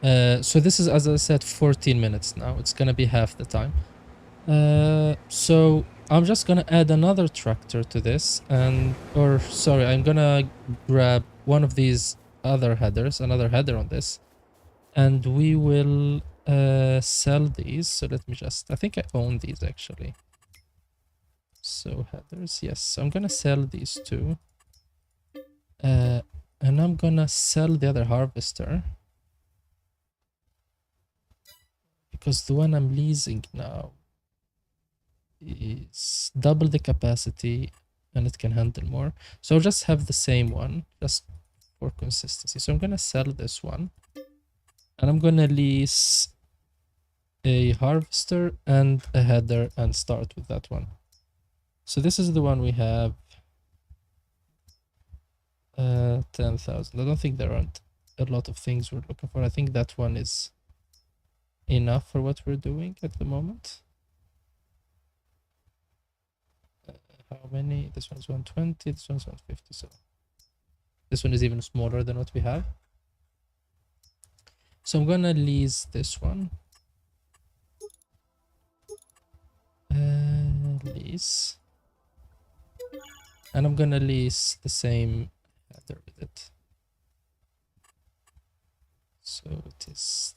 so this is, as I said, 14 minutes now. It's gonna be half the time. So I'm just gonna add another tractor to this, and sorry, I'm gonna grab one of these other headers, another header on this, and we will sell these. So let me just, I think I own these actually. So headers, yes. So I'm gonna sell these two. And I'm gonna sell the other harvester, because the one I'm leasing now is double the capacity and it can handle more. So I'll just have the same one just for consistency. So I'm gonna sell this one, and I'm gonna lease a harvester and a header and start with that one. So this is the one we have. 10,000. I don't think there aren't a lot of things we're looking for. I think that one is enough for what we're doing at the moment. How many? This one's 120, this one's 150, so this one is even smaller than what we have. So I'm gonna lease this one. Lease. And I'm gonna lease the same header with it. So it is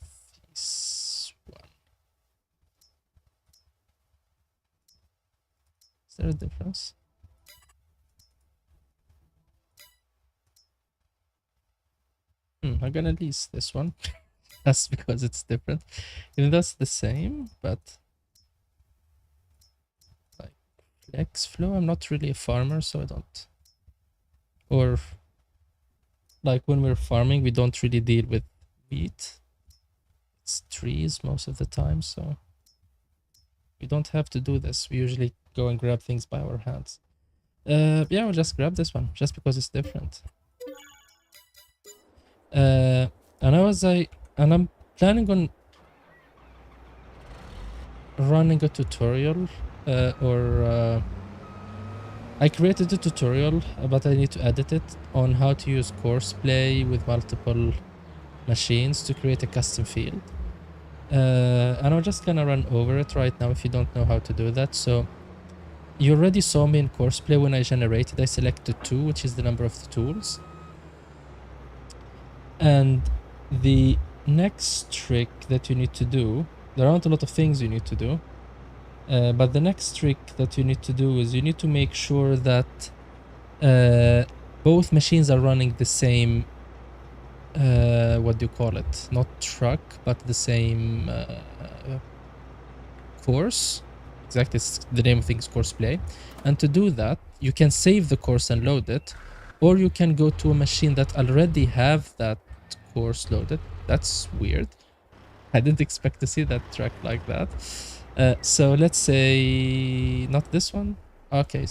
this one. Is there a difference? I'm gonna lease this one. That's because it's different. Even that's the same, but like flex flow, I'm not really a farmer, so I don't. Or like when we're farming, we don't really deal with wheat. It's trees most of the time, so we don't have to do this. We usually go and grab things by our hands. Yeah, we'll just grab this one just because it's different. And I'm planning on running a tutorial, I created a tutorial, but I need to edit it, on how to use courseplay with multiple machines to create a custom field. And I'm just gonna run over it right now if you don't know how to do that. So you already saw me in courseplay when I generated. I selected 2, which is the number of the tools. And the next trick that you need to do, there aren't a lot of things you need to do, but the next trick that you need to do is you need to make sure that both machines are running the same what do you call it? Not truck, but the same course. Exactly, it's the name of things course play. And to do that, you can save the course and load it, or you can go to a machine that already have that course loaded. That's weird. I didn't expect to see that track like that. So let's say not this one. Okay,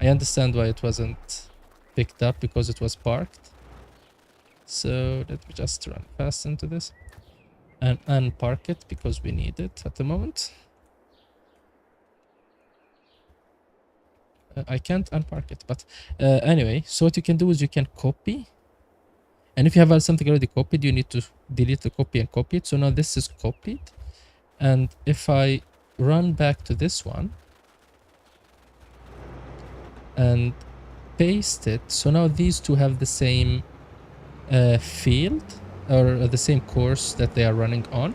I understand why it wasn't picked up, because it was parked. So let me just run fast into this and unpark it because we need it at the moment. I can't unpark it, but anyway, so what you can do is you can copy. And if you have something already copied, you need to delete the copy and copy it. So now this is copied. And if I run back to this one and paste it, so now these two have the same field or the same course that they are running on.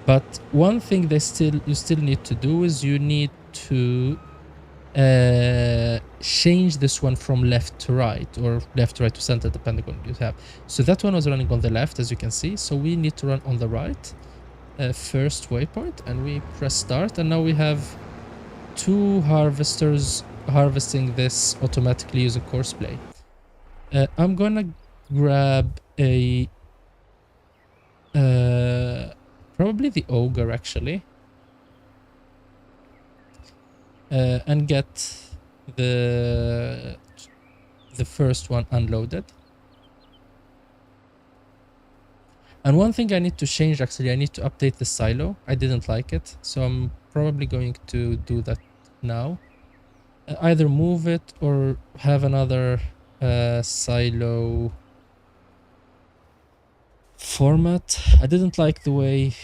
But one thing you still need to do is you need to change this one from left to right, or left to right to center, depending on what you have. So that one was running on the left, as you can see. So we need to run on the right, first waypoint, and we press start. And now we have two harvesters harvesting this automatically using courseplay. I'm gonna grab a probably the ogre actually, and get the first one unloaded. And one thing I need to change, actually, I need to update the silo. I didn't like it, so I'm probably going to do that now. Either move it or have another silo format. I didn't like the way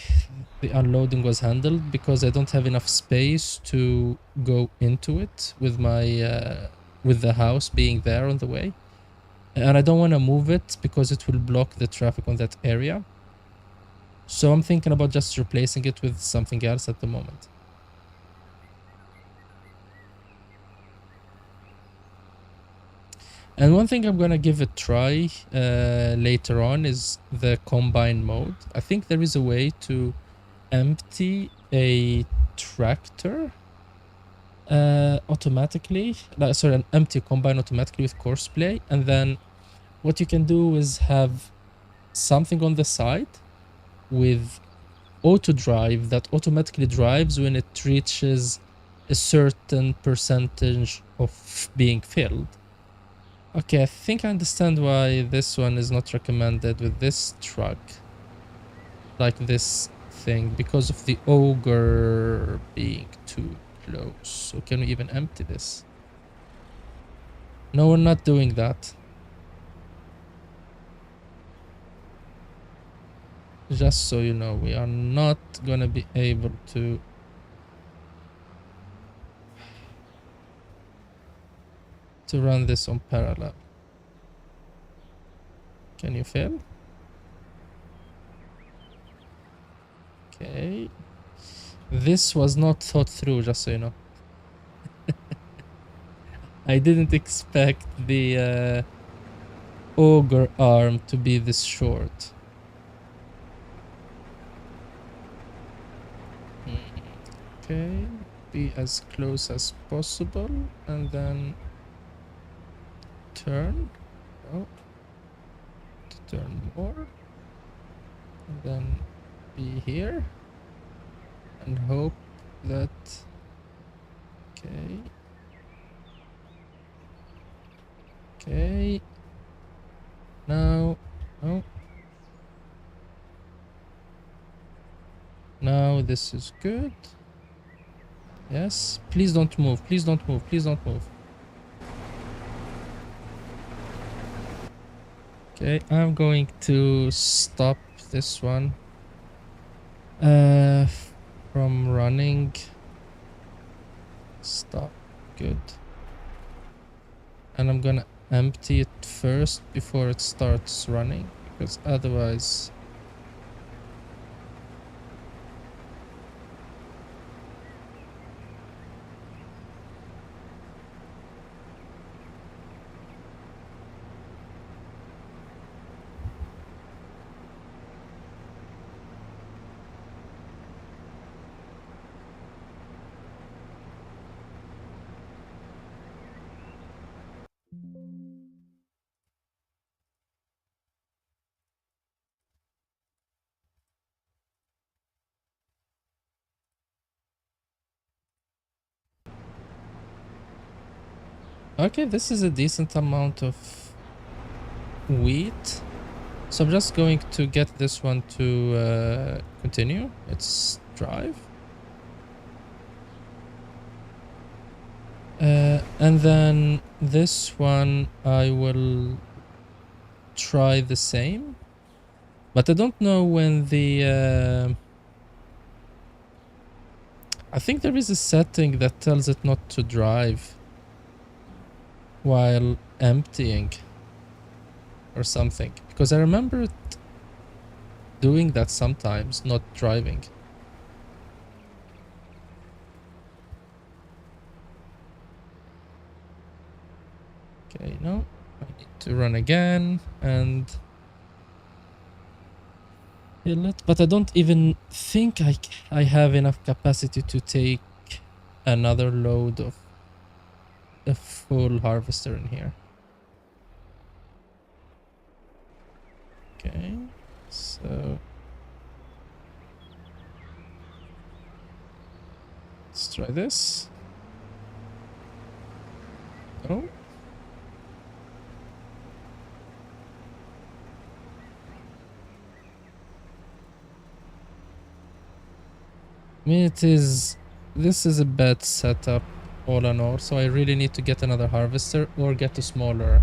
the unloading was handled because I don't have enough space to go into it with my with the house being there on the way. And I don't want to move it because it will block the traffic on that area. So I'm thinking about just replacing it with something else at the moment. And one thing I'm gonna give a try later on is the combine mode. I think there is a way to empty a tractor automatically. Sorry, an empty combine automatically with courseplay. And then what you can do is have something on the side with auto drive that automatically drives when it reaches a certain percentage of being filled. Okay, I think I understand why this one is not recommended with this truck. Like this thing, because of the ogre being too close. So can we even empty this? No, we're not doing that. Just so you know, we are not gonna be able to run this on parallel. Can you fill? Okay. This was not thought through, just so you know. I didn't expect the ogre arm to be this short. Okay, be as close as possible and then turn. Oh, turn more. And then be here and hope that. Okay. Okay. Now. Oh. Now this is good. Yes. Please don't move. Please don't move. Please don't move. Okay, I'm going to stop this one from running. Stop. Good. And I'm gonna empty it first before it starts running, because otherwise Okay, this is a decent amount of wheat. So I'm just going to get this one to continue. Let's drive. And then this one I will try the same. But I don't know when the... I think there is a setting that tells it not to drive while emptying or something. Because I remember it doing that sometimes, not driving. Okay, no. I need to run again and fill it. But I don't even think I have enough capacity to take another load of a full harvester in here. Okay, so let's try this. Oh. I mean, this is a bad setup all in all, so I really need to get another harvester or get a smaller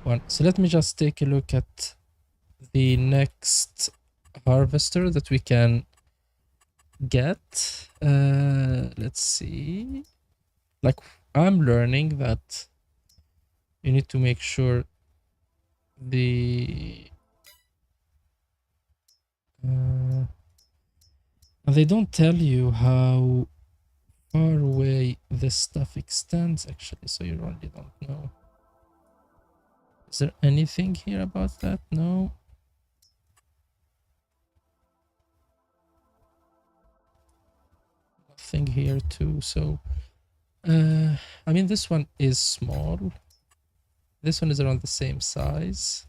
one. So let me just take a look at the next harvester that we can get. Let's see. Like, I'm learning that you need to make sure the they don't tell you how far away this stuff extends actually, so you really don't know. Is there anything here about that? No. Nothing here too, so I mean, this one is small. This one is around the same size.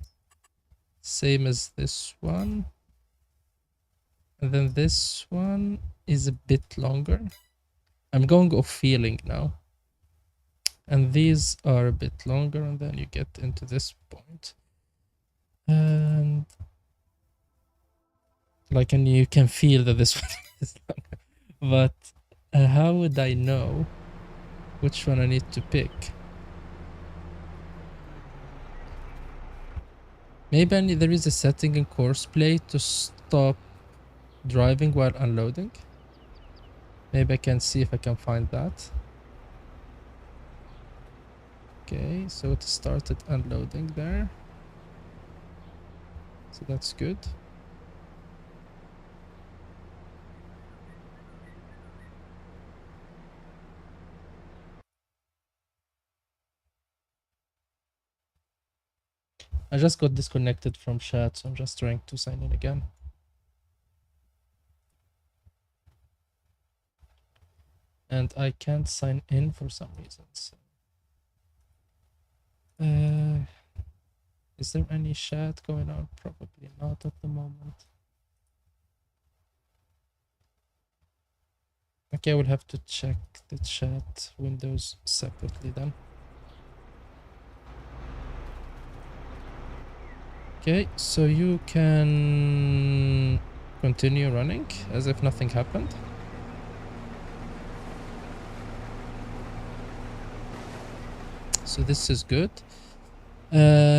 Same as this one. And then this one is a bit longer. I'm going off feeling now. And these are a bit longer, and then you get into this point. And like, and you can feel that this one is longer. But how would I know which one I need to pick? Maybe there is a setting in course play to stop driving while unloading. Maybe I can see if I can find that. Okay, so it started unloading there. So that's good. I just got disconnected from chat, so I'm just trying to sign in again. And I can't sign in for some reason. So. Is there any chat going on? Probably not at the moment. Okay, I will have to check the chat windows separately then. Okay, so you can continue running as if nothing happened. So this is good. The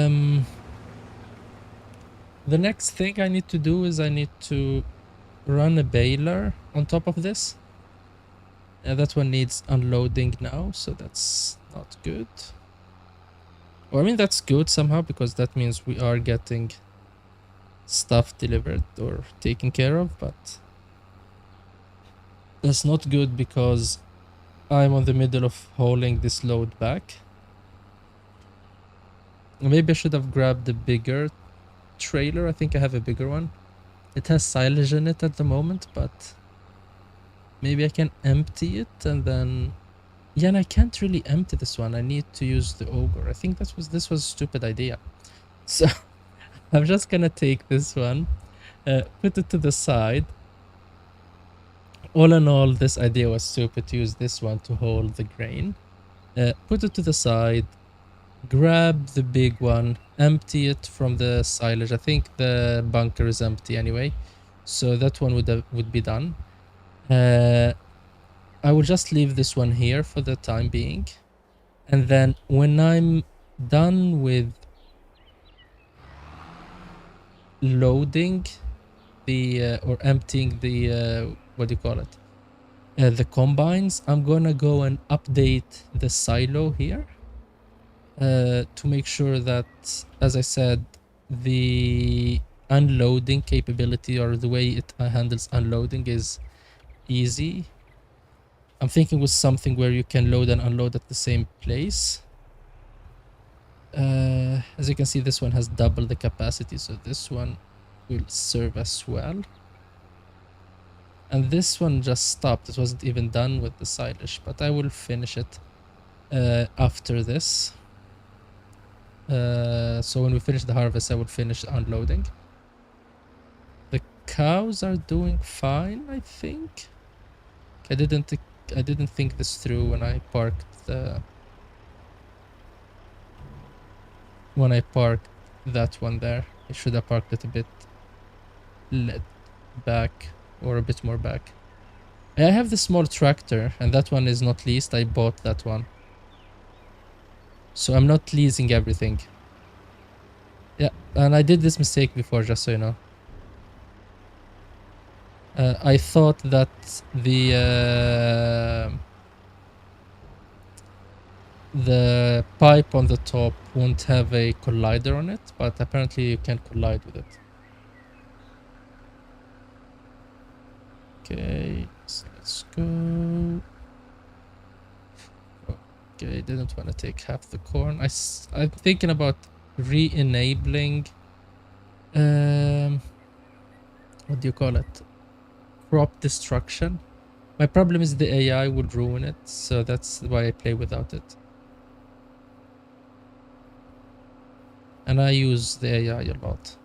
next thing I need to do is I need to run a baler on top of this. That one needs unloading now, so that's not good. Well, I mean, that's good somehow, because that means we are getting stuff delivered or taken care of, but that's not good because I'm on the middle of hauling this load back. Maybe I should have grabbed the bigger trailer. I think I have a bigger one. It has silage in it at the moment, but maybe I can empty it and then... Yeah, and I can't really empty this one. I need to use the ogre. I think this was a stupid idea. So I'm just gonna take this one, put it to the side. All in all, this idea was stupid to use this one to hold the grain. Put it to the side, grab the big one, empty it from the silage. I think the bunker is empty anyway, so that one would be done. I will just leave this one here for the time being, and then when I'm done with loading the or emptying the what do you call it, the combines, I'm gonna go and update the silo here to make sure that, as I said, the unloading capability or the way it handles unloading is easy. I'm thinking with something where you can load and unload at the same place. As you can see, this one has double the capacity, so this one will serve as well. And this one just stopped. It wasn't even done with the silage, but I will finish it after this. So when we finish the harvest, I will finish unloading. The cows are doing fine, I think. I didn't think this through when I parked that one there. I should have parked it a bit back, or a bit more back. I have the small tractor, and that one is not leased. I bought that one, so I'm not leasing everything. Yeah, and I did this mistake before, just so you know. I thought that the pipe on the top won't have a collider on it, but apparently you can collide with it. Okay, so let's go. Okay, didn't want to take half the corn. I'm thinking about re-enabling what do you call it, crop destruction. My problem is the AI would ruin it, so that's why I play without it. And I use the AI a lot.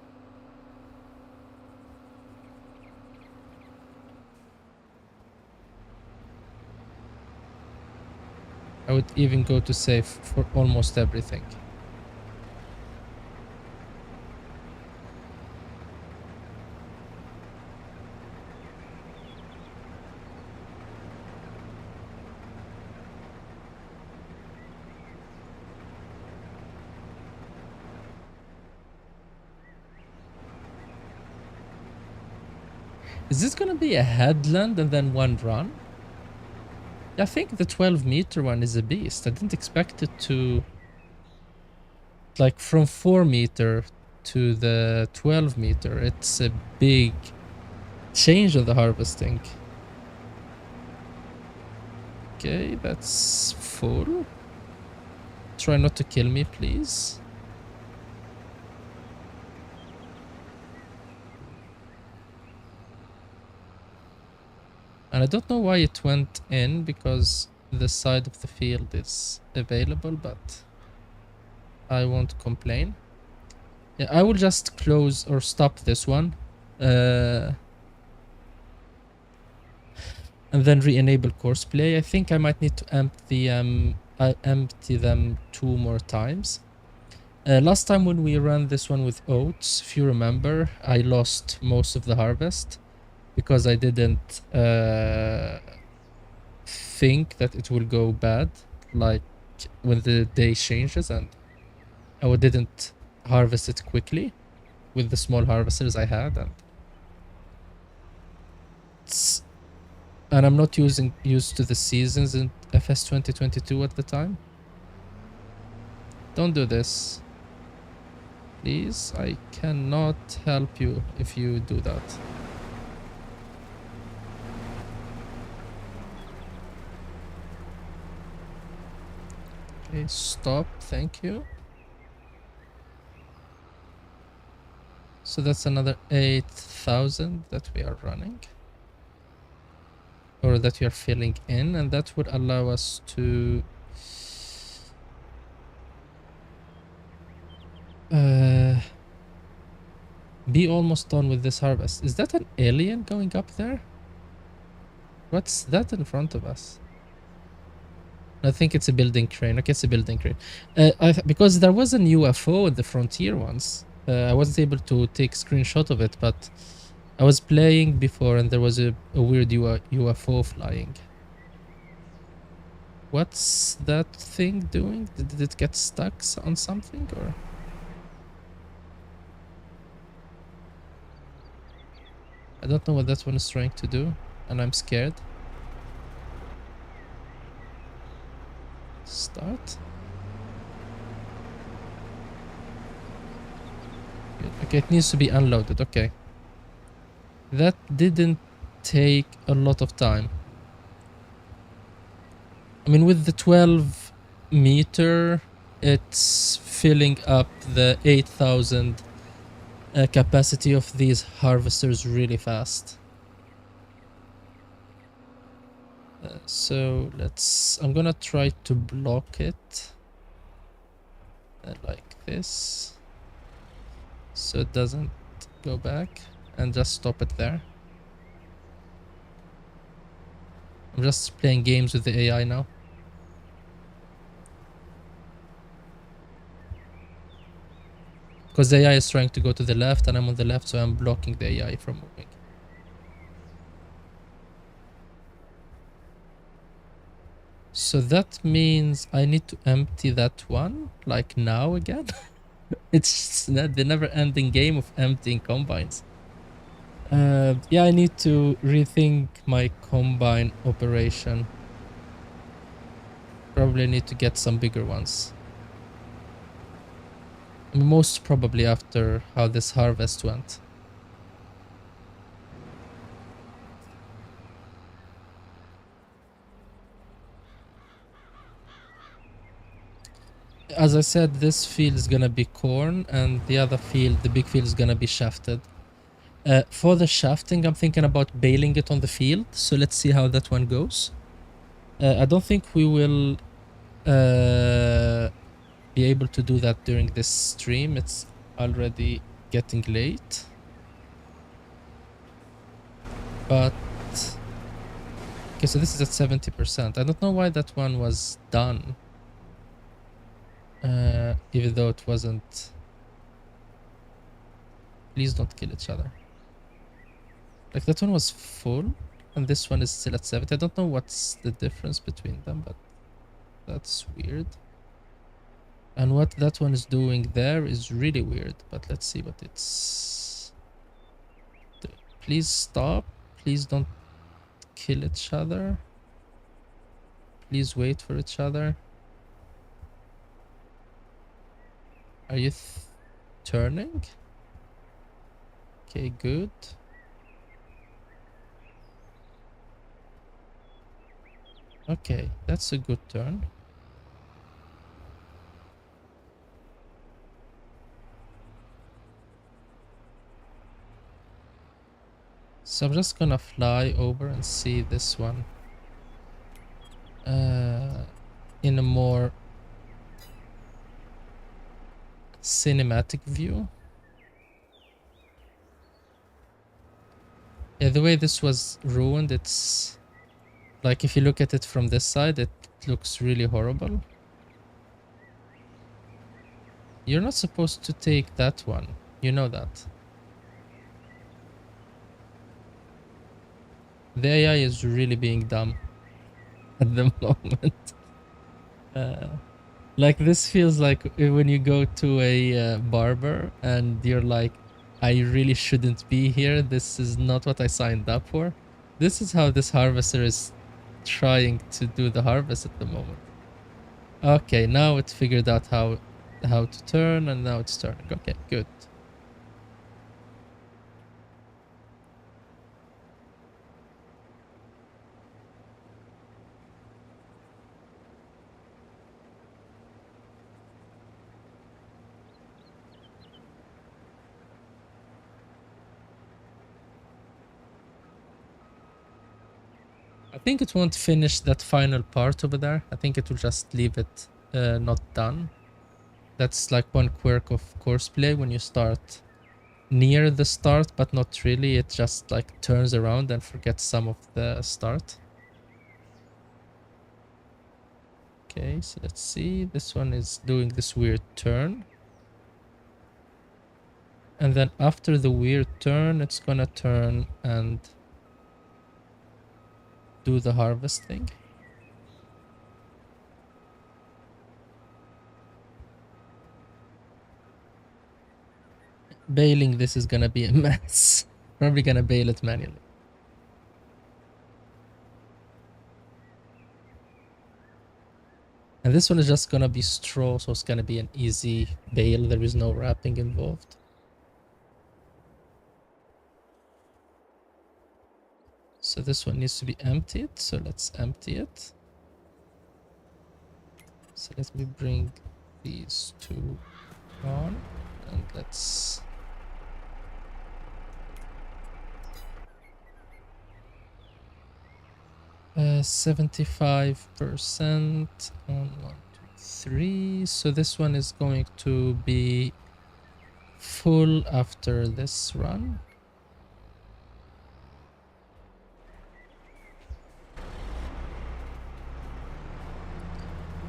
I would even go to safe for almost everything. Is this gonna be a headland and then one run? I think the 12-meter one is a beast. I didn't expect it to... Like, from 4-meter to the 12-meter, it's a big change of the harvesting. Okay, that's full. Try not to kill me, please. And I don't know why it went in, because the side of the field is available, but I won't complain. Yeah, I will just close or stop this one. And then re-enable course play. I think I might need to empty them 2 more times. Last time when we ran this one with oats, if you remember, I lost most of the harvest because I didn't think that it will go bad, like when the day changes, and I didn't harvest it quickly with the small harvesters I had, and I'm not used to the seasons in FS22 at the time. Don't do this. Please, I cannot help you if you do that. Okay, stop, thank you. So that's another 8,000 that we are running, or that we are filling in, and that would allow us to be almost done with this harvest. Is that an alien going up there? What's that in front of us? I think it's a building crane. Okay, it's a building crane. Because there was an UFO in the Frontier ones. I wasn't able to take screenshot of it, but I was playing before and there was a weird UFO flying. What's that thing doing? Did it get stuck on something or? I don't know what that one is trying to do, and I'm scared. Start. Good. Okay, it needs to be unloaded. Okay. That didn't take a lot of time. I mean, with the 12 meter, it's filling up the 8,000 capacity of these harvesters really fast. So I'm gonna try to block it like this, so it doesn't go back, and just stop it there. I'm just playing games with the AI now. Because the AI is trying to go to the left and I'm on the left, so I'm blocking the AI from moving. So that means I need to empty that one, like now again. It's the never-ending game of emptying combines. Yeah, I need to rethink my combine operation. Probably need to get some bigger ones. Most probably after how this harvest went. As I said, this field is gonna be corn, and the other field, the big field, is gonna be shafted. For the shafting, I'm thinking about baling it on the field, so let's see how that one goes. I don't think we will be able to do that during this stream. It's already getting late. But okay, so this is at 70%. I don't know why that one was done. Even though it wasn't. Please don't kill each other. Like that one was full and this one is still at 70. I don't know what's the difference between them, but that's weird. And what that one is doing there is really weird, but let's see what it's doing. Please stop. Please don't kill each other. Please wait for each other. Are you turning? Okay, good. Okay, that's a good turn. So I'm just gonna fly over and see this one in a more cinematic view. Yeah, the way this was ruined, it's like if you look at it from this side, it looks really horrible. You're not supposed to take that one. You know that. The AI is really being dumb at the moment. Like this feels like when you go to a barber and you're like, I really shouldn't be here. This is not what I signed up for. This is how this harvester is trying to do the harvest at the moment. Okay, now it figured out how to turn, and now it's turning. Okay, good. I think it won't finish that final part over there. I think it will just leave it not done. That's like one quirk of courseplay. When you start near the start, but not really, it just like turns around and forgets some of the start. Okay, so let's see. This one is doing this weird turn. And then after the weird turn, it's gonna turn and do the harvest thing. Bailing this is gonna be a mess. Probably gonna bail it manually. And this one is just gonna be straw, so it's gonna be an easy bail. There is no wrapping involved. So this one needs to be emptied, so let's empty it. So let me bring these two on, and let's... 75% on 1, 2, 3. So this one is going to be full after this run.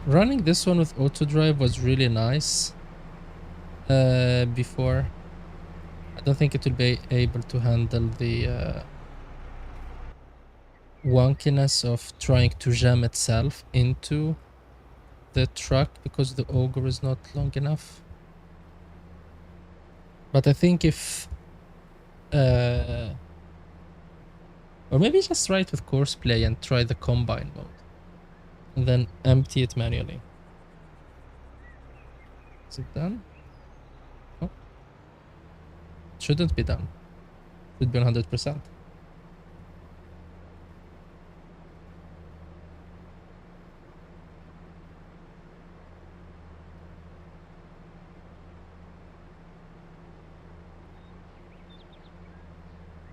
Running this one with auto drive was really nice before. I don't think it will be able to handle the wonkiness of trying to jam itself into the truck because the auger is not long enough. But I think if or maybe just try it with courseplay and try the combine mode and then empty it manually. Is it done? Oh, it shouldn't be done. It should be 100%.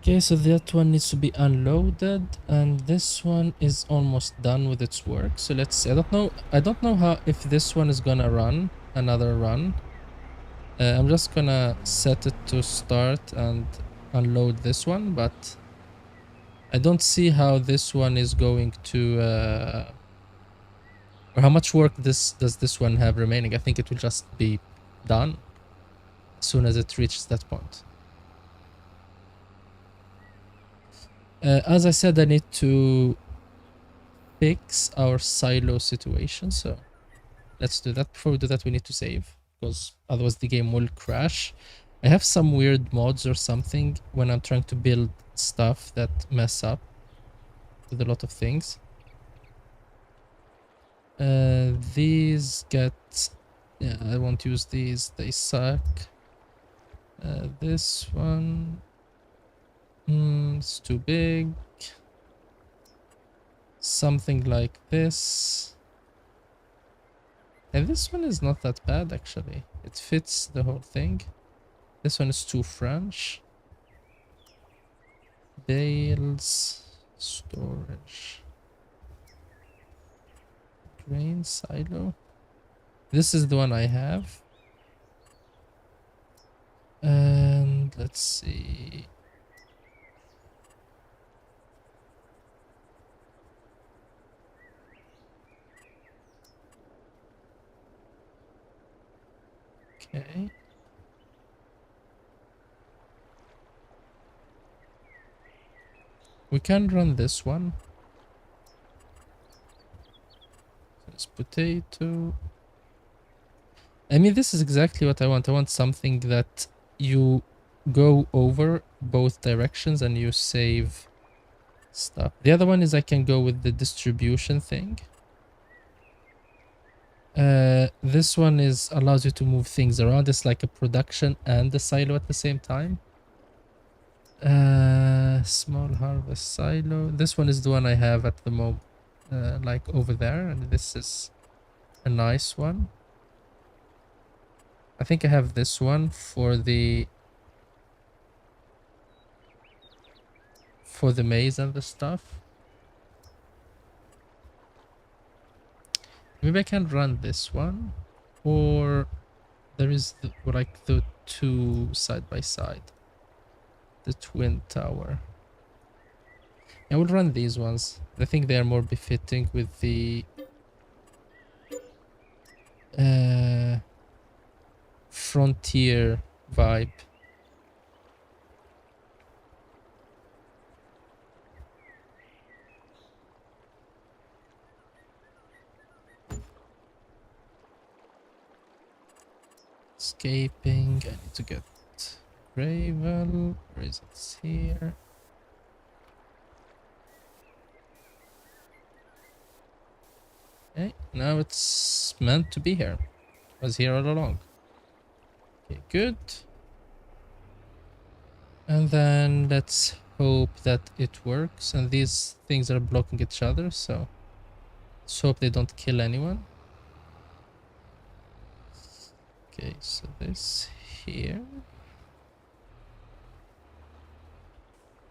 Okay, so that one needs to be unloaded, and this one is almost done with its work. So let's see. I don't know how, if this one is gonna run another run. I'm just gonna set it to start and unload this one, but I don't see how this one is going to or how much work does this one have remaining. I think it will just be done as soon as it reaches that point. As I said, I need to fix our silo situation, so let's do that. Before we do that, we need to save, because otherwise the game will crash. I have some weird mods or something when I'm trying to build stuff that mess up with a lot of things. These get... yeah, I won't use these, they suck. This one... it's too big. Something like this. And this one is not that bad, actually. It fits the whole thing. This one is too French. Bales. Storage. Grain silo. This is the one I have. And let's see. Okay. We can run this one. There's potato. I mean, this is exactly what I want. I want something that you go over both directions and you save stuff. The other one is I can go with the distribution thing. This one is allows you to move things around. It's like a production and a silo at the same time. Small harvest silo. This one is the one I have at the moment, like over there, and this is a nice one. I think I have this one for the maize and the stuff. Maybe I can run this one, or there is like the two side by side, the twin tower. I will run these ones. I think they are more befitting with the Frontier vibe. Escaping. I need to get gravel. Where is it? It's here. Okay, now it's meant to be here. It was here all along. Okay, good. And then let's hope that it works. And these things are blocking each other, so let's hope they don't kill anyone. Okay, so this here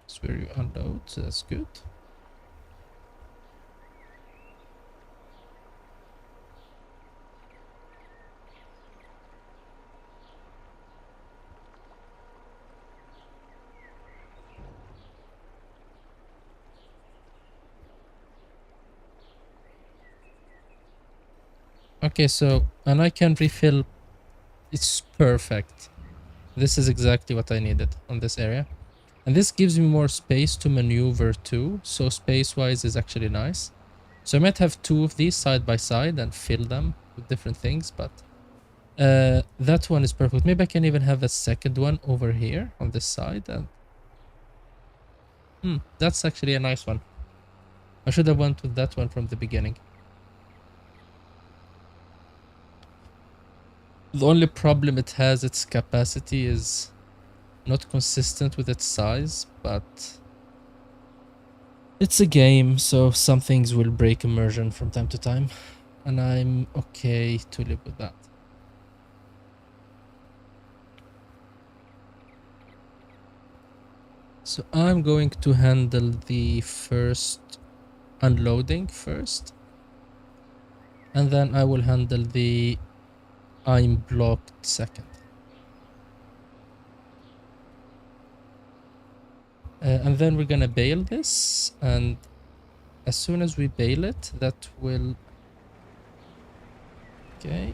is where you unload, so that's good. Okay, so, and I can refill. It's perfect. This is exactly what I needed on this area. And this gives me more space to maneuver too. So space-wise is actually nice. So I might have two of these side by side and fill them with different things, but that one is perfect. Maybe I can even have a second one over here on this side. And that's actually a nice one. I should have went with that one from the beginning. The only problem it has, its capacity is not consistent with its size, but it's a game, so some things will break immersion from time to time, and I'm okay to live with that. So I'm going to handle the first unloading first, and then I will handle the I'm blocked second. And then we're gonna bail this, and as soon as we bail it, that will... Okay.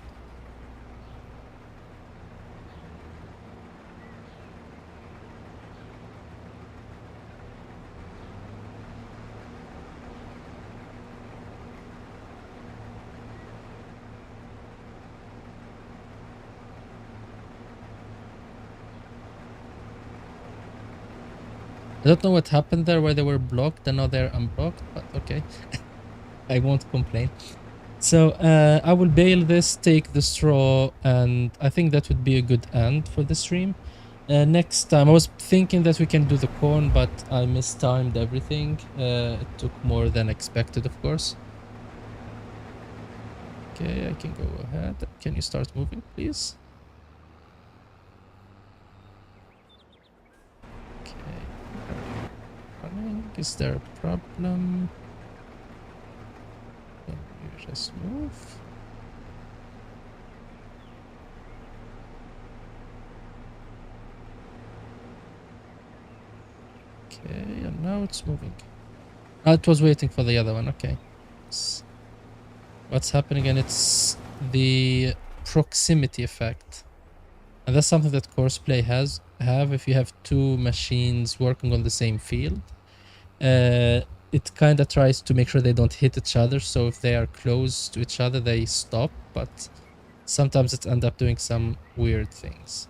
I don't know what happened there, why they were blocked and now they're unblocked, but okay. I won't complain. So I will bail this, take the straw, and I think that would be a good end for the stream. Next time, I was thinking that we can do the corn, but I mistimed everything. It took more than expected, of course. Okay, I can go ahead. Can you start moving, please? Okay. Running. Is there a problem? Can you just move? Okay, and now it's moving. Ah, it was waiting for the other one. Okay. What's happening? And it's the proximity effect. And that's something that Courseplay have. If you have two machines working on the same field, it kind of tries to make sure they don't hit each other. So if they are close to each other, they stop. But sometimes it ends up doing some weird things.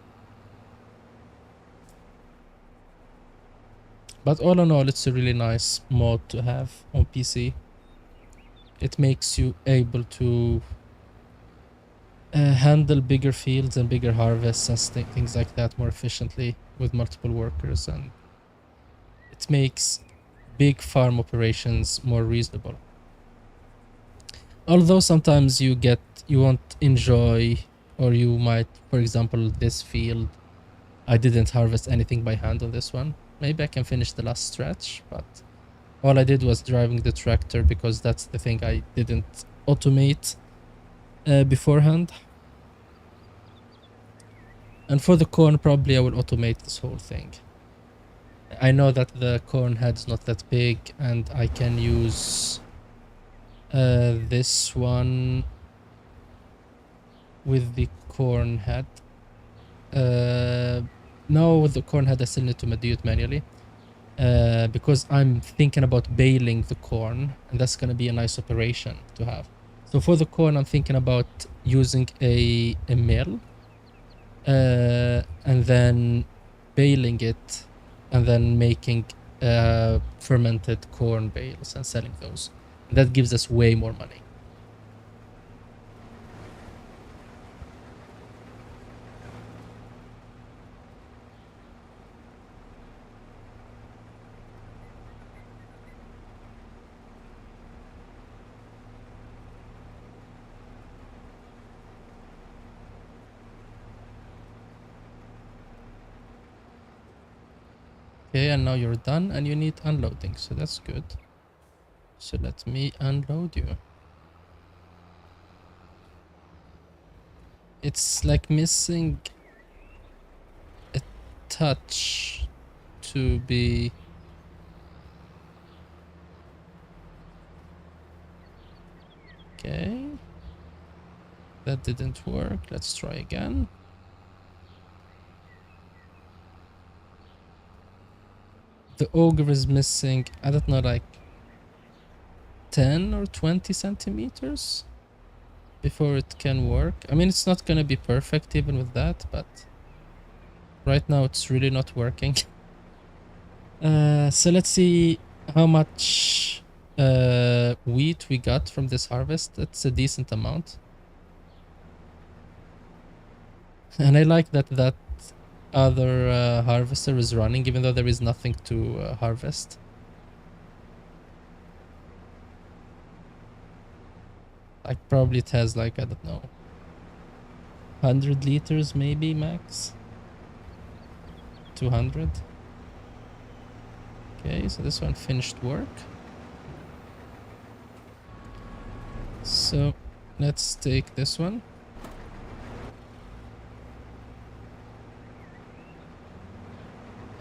But all in all, it's a really nice mod to have on PC. It makes you able to handle bigger fields and bigger harvests and things like that more efficiently with multiple workers, and it makes big farm operations more reasonable. Although sometimes you won't enjoy, or you might, for example, this field, I didn't harvest anything by hand on this one. Maybe I can finish the last stretch, but all I did was driving the tractor because that's the thing I didn't automate beforehand. And for the corn, probably I will automate this whole thing. I know that the corn head's not that big, and I can use this one with the corn head. No, with the corn head I still need to do it manually. Because I'm thinking about baling the corn, and that's gonna be a nice operation to have. So for the corn, I'm thinking about using a mill, and then baling it, and then making fermented corn bales and selling those. That gives us way more money. Okay, and now you're done and you need unloading, so that's good. So let me unload you. It's like missing a touch to be... Okay. That didn't work. Let's try again. The ogre is missing, I don't know, like 10 or 20 centimeters before it can work. I mean, it's not gonna be perfect even with that, but right now it's really not working. So let's see how much wheat we got from this harvest. That's a decent amount. And I like that that other harvester is running, even though there is nothing to harvest. Like probably it has like, I don't know, 100 liters maybe max. 200. Okay, so this one finished work. So let's take this one.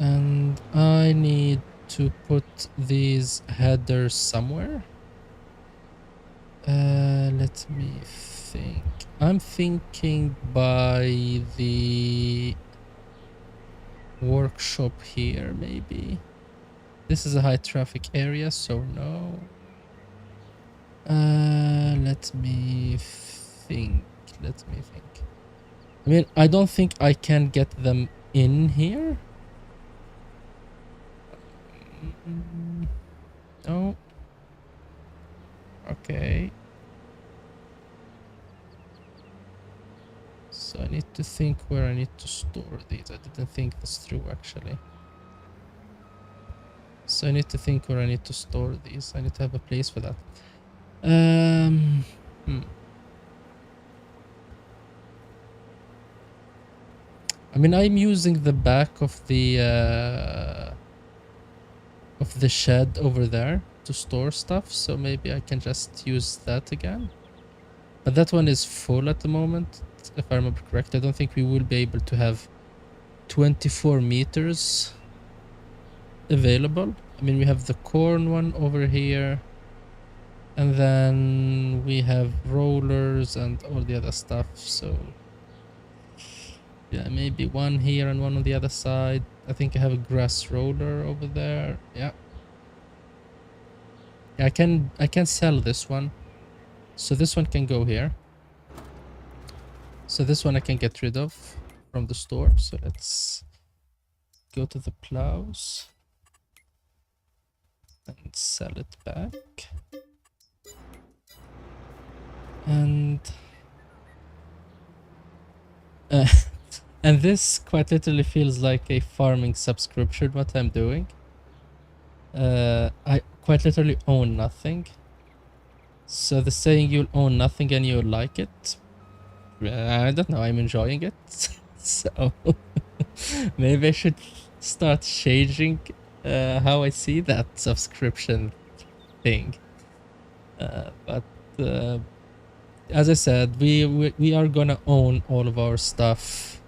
And I need to put these headers somewhere. Let me think. I'm thinking by the workshop here, maybe. This is a high traffic area, so no. Let me think. I mean, I don't think I can get them in here. No. Okay. So I need to think where I need to store these. I didn't think this through, actually. So I need to think where I need to store these. I need to have a place for that. I mean, I'm using the back of the shed over there to store stuff, so maybe I can just use that again. But that one is full at the moment, if I remember correct. I don't think we will be able to have 24 meters available. I mean, we have the corn one over here, and then we have rollers and all the other stuff, so yeah, maybe one here and one on the other side. I think I have a grass roller over there. Yeah, I can sell this one, so this one can go here. So this one I can get rid of from the store. So let's go to the plows and sell it back. And and this quite literally feels like a farming subscription, what I'm doing. I quite literally own nothing. So the saying you'll own nothing and you'll like it, I don't know, I'm enjoying it. So maybe I should start changing how I see that subscription thing. But as I said, we are gonna own all of our stuff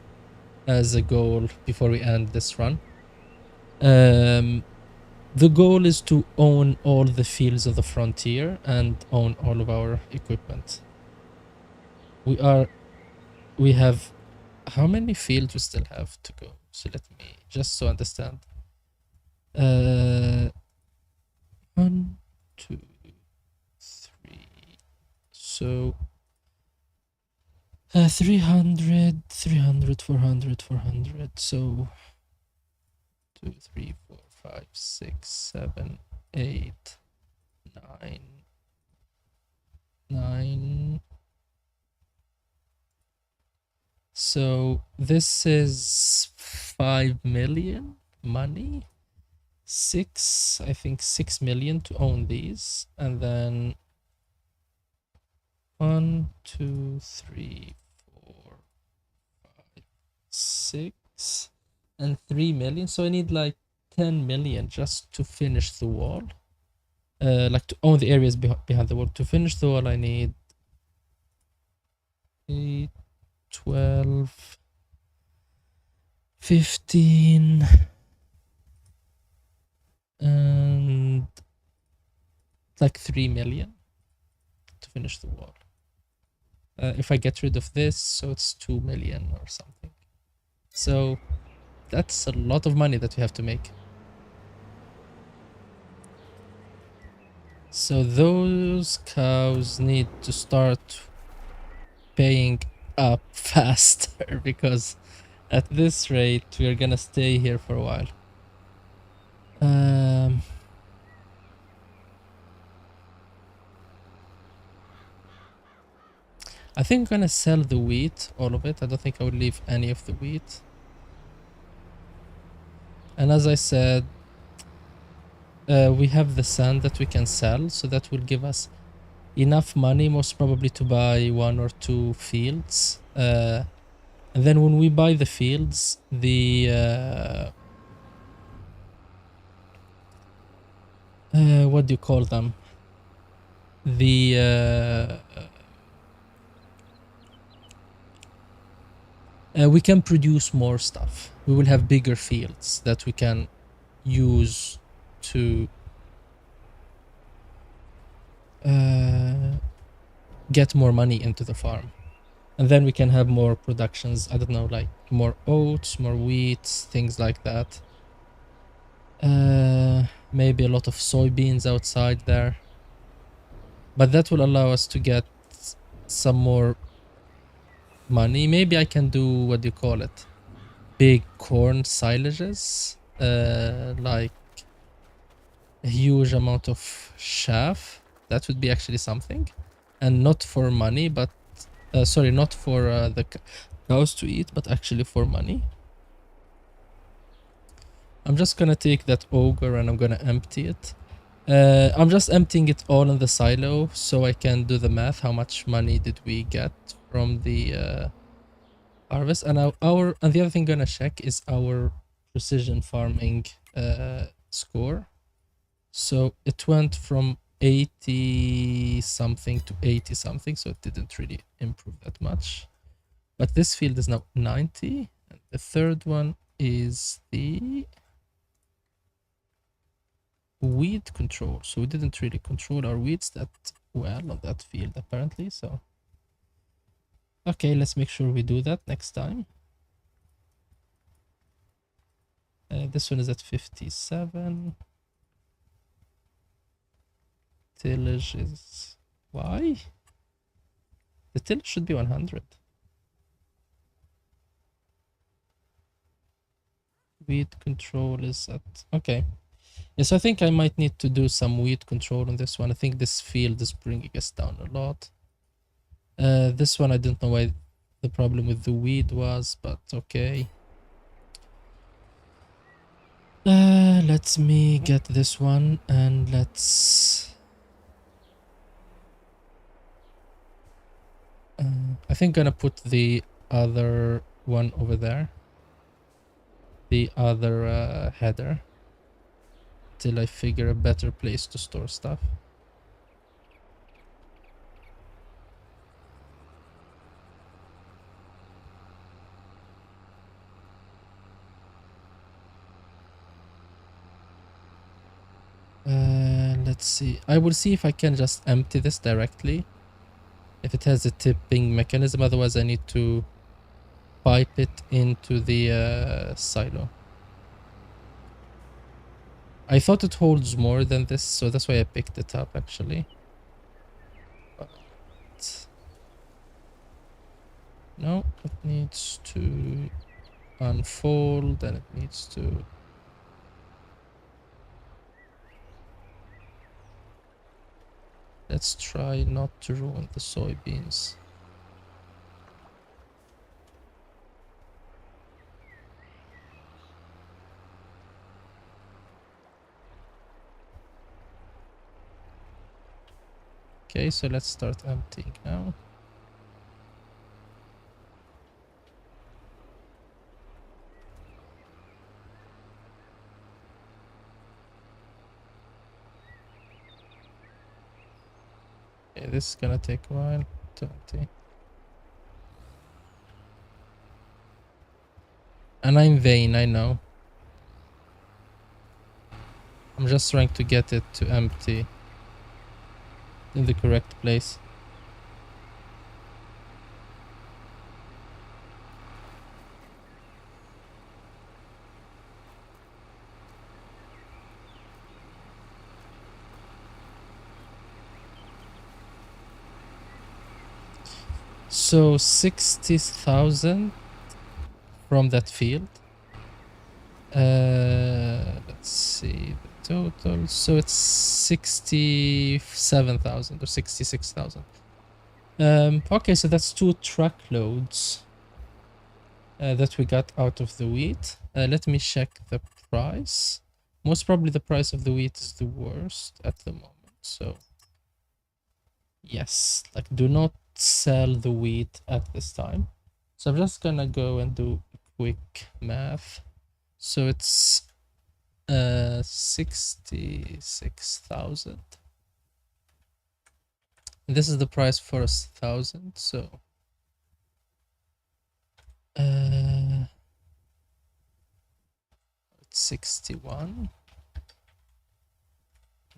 as a goal before we end this run. The goal is to own all the fields of the frontier and own all of our equipment. We are we have, how many fields we still have to go? So let me just so understand. 1, 2, 3. So 300, 300, 400, 400. So 2, 3, 4, 5, 6, 7, 8, 9, 9. So this is 5 million money. 6, I think 6 million to own these, and then 1, 2, 3, 4, 5, 6, and 3 million. So I need like 10 million just to finish the wall. Like to own the areas behind the wall. To finish the wall, I need 8, 12, 15, and like 3 million to finish the wall. If I get rid of this, so it's 2 million or something. So that's a lot of money that we have to make. So those cows need to start paying up faster, because at this rate we're gonna stay here for a while. I think I'm gonna sell the wheat, all of it. I don't think I would leave any of the wheat. And as I said, we have the sand that we can sell, so that will give us enough money most probably to buy 1 or 2 fields. And then when we buy the fields, the what do you call them? The we can produce more stuff. We will have bigger fields that we can use to get more money into the farm. And then we can have more productions. I don't know, like more oats, more wheat, things like that. Maybe a lot of soybeans outside there. But that will allow us to get some more money. Maybe I can do, what do you call it? Big corn silages. Like a huge amount of chaff. That would be actually something. And not for money, but sorry, not for the cows to eat, but actually for money. I'm just gonna take that ogre and I'm gonna empty it. I'm just emptying it all in the silo so I can do the math. How much money did we get from the harvest? And and the other thing I'm gonna check is our precision farming score. So it went from 80 something to 80 something, so it didn't really improve that much. But this field is now 90, and the third one is the weed control. So we didn't really control our weeds that well on that field apparently. So okay, let's make sure we do that next time. This one is at 57. Tillage is, why? The tillage should be 100. Weed control is at, okay. Yes, I think I might need to do some weed control on this one. I think this field is bringing us down a lot. This one, I don't know why the problem with the weed was, but okay. Let me get this one and let's... I think I'm gonna put the other one over there. The other header. Till I figure a better place to store stuff. Let's see. I will see if I can just empty this directly. If it has a tipping mechanism, otherwise I need to pipe it into the silo. I thought it holds more than this, so that's why I picked it up actually. But no, it needs to unfold and it needs to... Let's try not to ruin the soybeans. Okay, so let's start emptying now. Okay, this is gonna take a while to empty. And I'm vain, I know. I'm just trying to get it to empty in the correct place. So 60,000 from that field. Let's see the total. So it's 67,000 or 66,000. Okay, so that's 2 truckloads that we got out of the wheat. Let me check the price. Most probably the price of the wheat is the worst at the moment. So yes, like do not sell the wheat at this time. So I'm just gonna go and do quick math. So it's 66,000. And this is the price for 1,000. So it's 61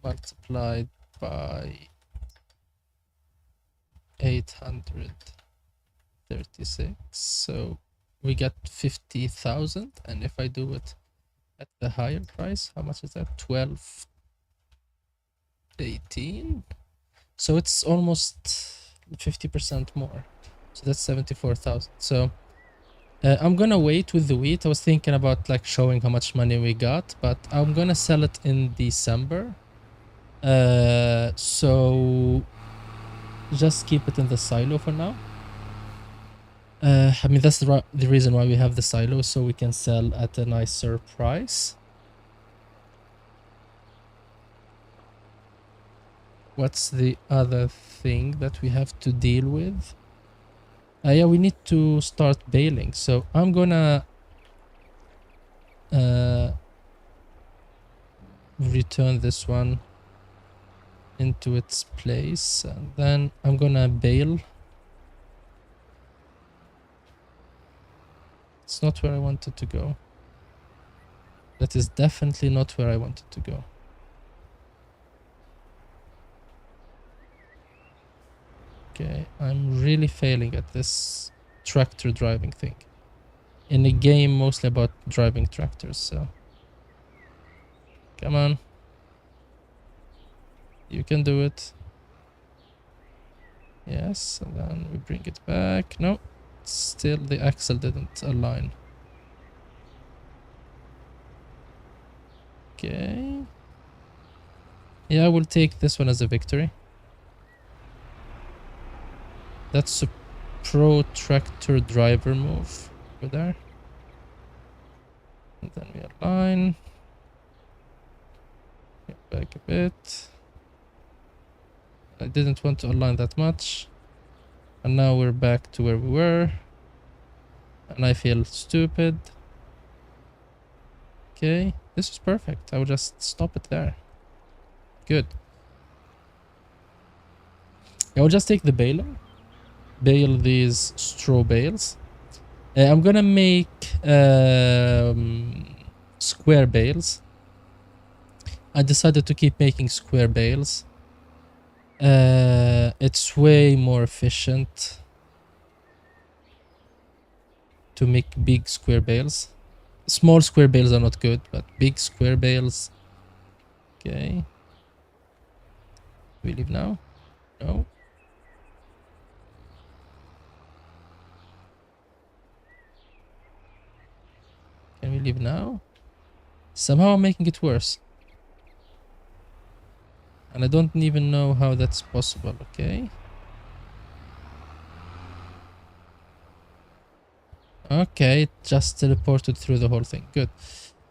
multiplied by 836. So we get 50,000. And if I do it at the higher price, how much is that? 1218. So it's almost 50% more. So that's 74,000. So I'm gonna wait with the wheat. I was thinking about like showing how much money we got, but I'm gonna sell it in December. So just keep it in the silo for now. I mean, that's the reason why we have the silo, so we can sell at a nicer price. What's the other thing that we have to deal with? Yeah, we need to start baling. So I'm gonna return this one into its place, and then I'm gonna bale. It's not where I wanted to go. That is definitely not where I wanted to go. Okay, I'm really failing at this tractor driving thing. In a game mostly about driving tractors, so... Come on. You can do it. Yes, and then we bring it back. No, still the axle didn't align. Okay. Yeah, I will take this one as a victory. That's a pro tractor driver move over there. And then we align. Get back a bit. I didn't want to align that much. And now we're back to where we were. And I feel stupid. Okay, this is perfect. I will just stop it there. Good. I will just take the baler. Bale these straw bales. I'm gonna make square bales. I decided to keep making square bales. It's way more efficient. to make big square bales. Small square bales are not good, but big square bales. Okay. Do we leave now? No. Can we leave now? Somehow I'm making it worse. And I don't even know how that's possible, okay? Okay, it just teleported through the whole thing. Good.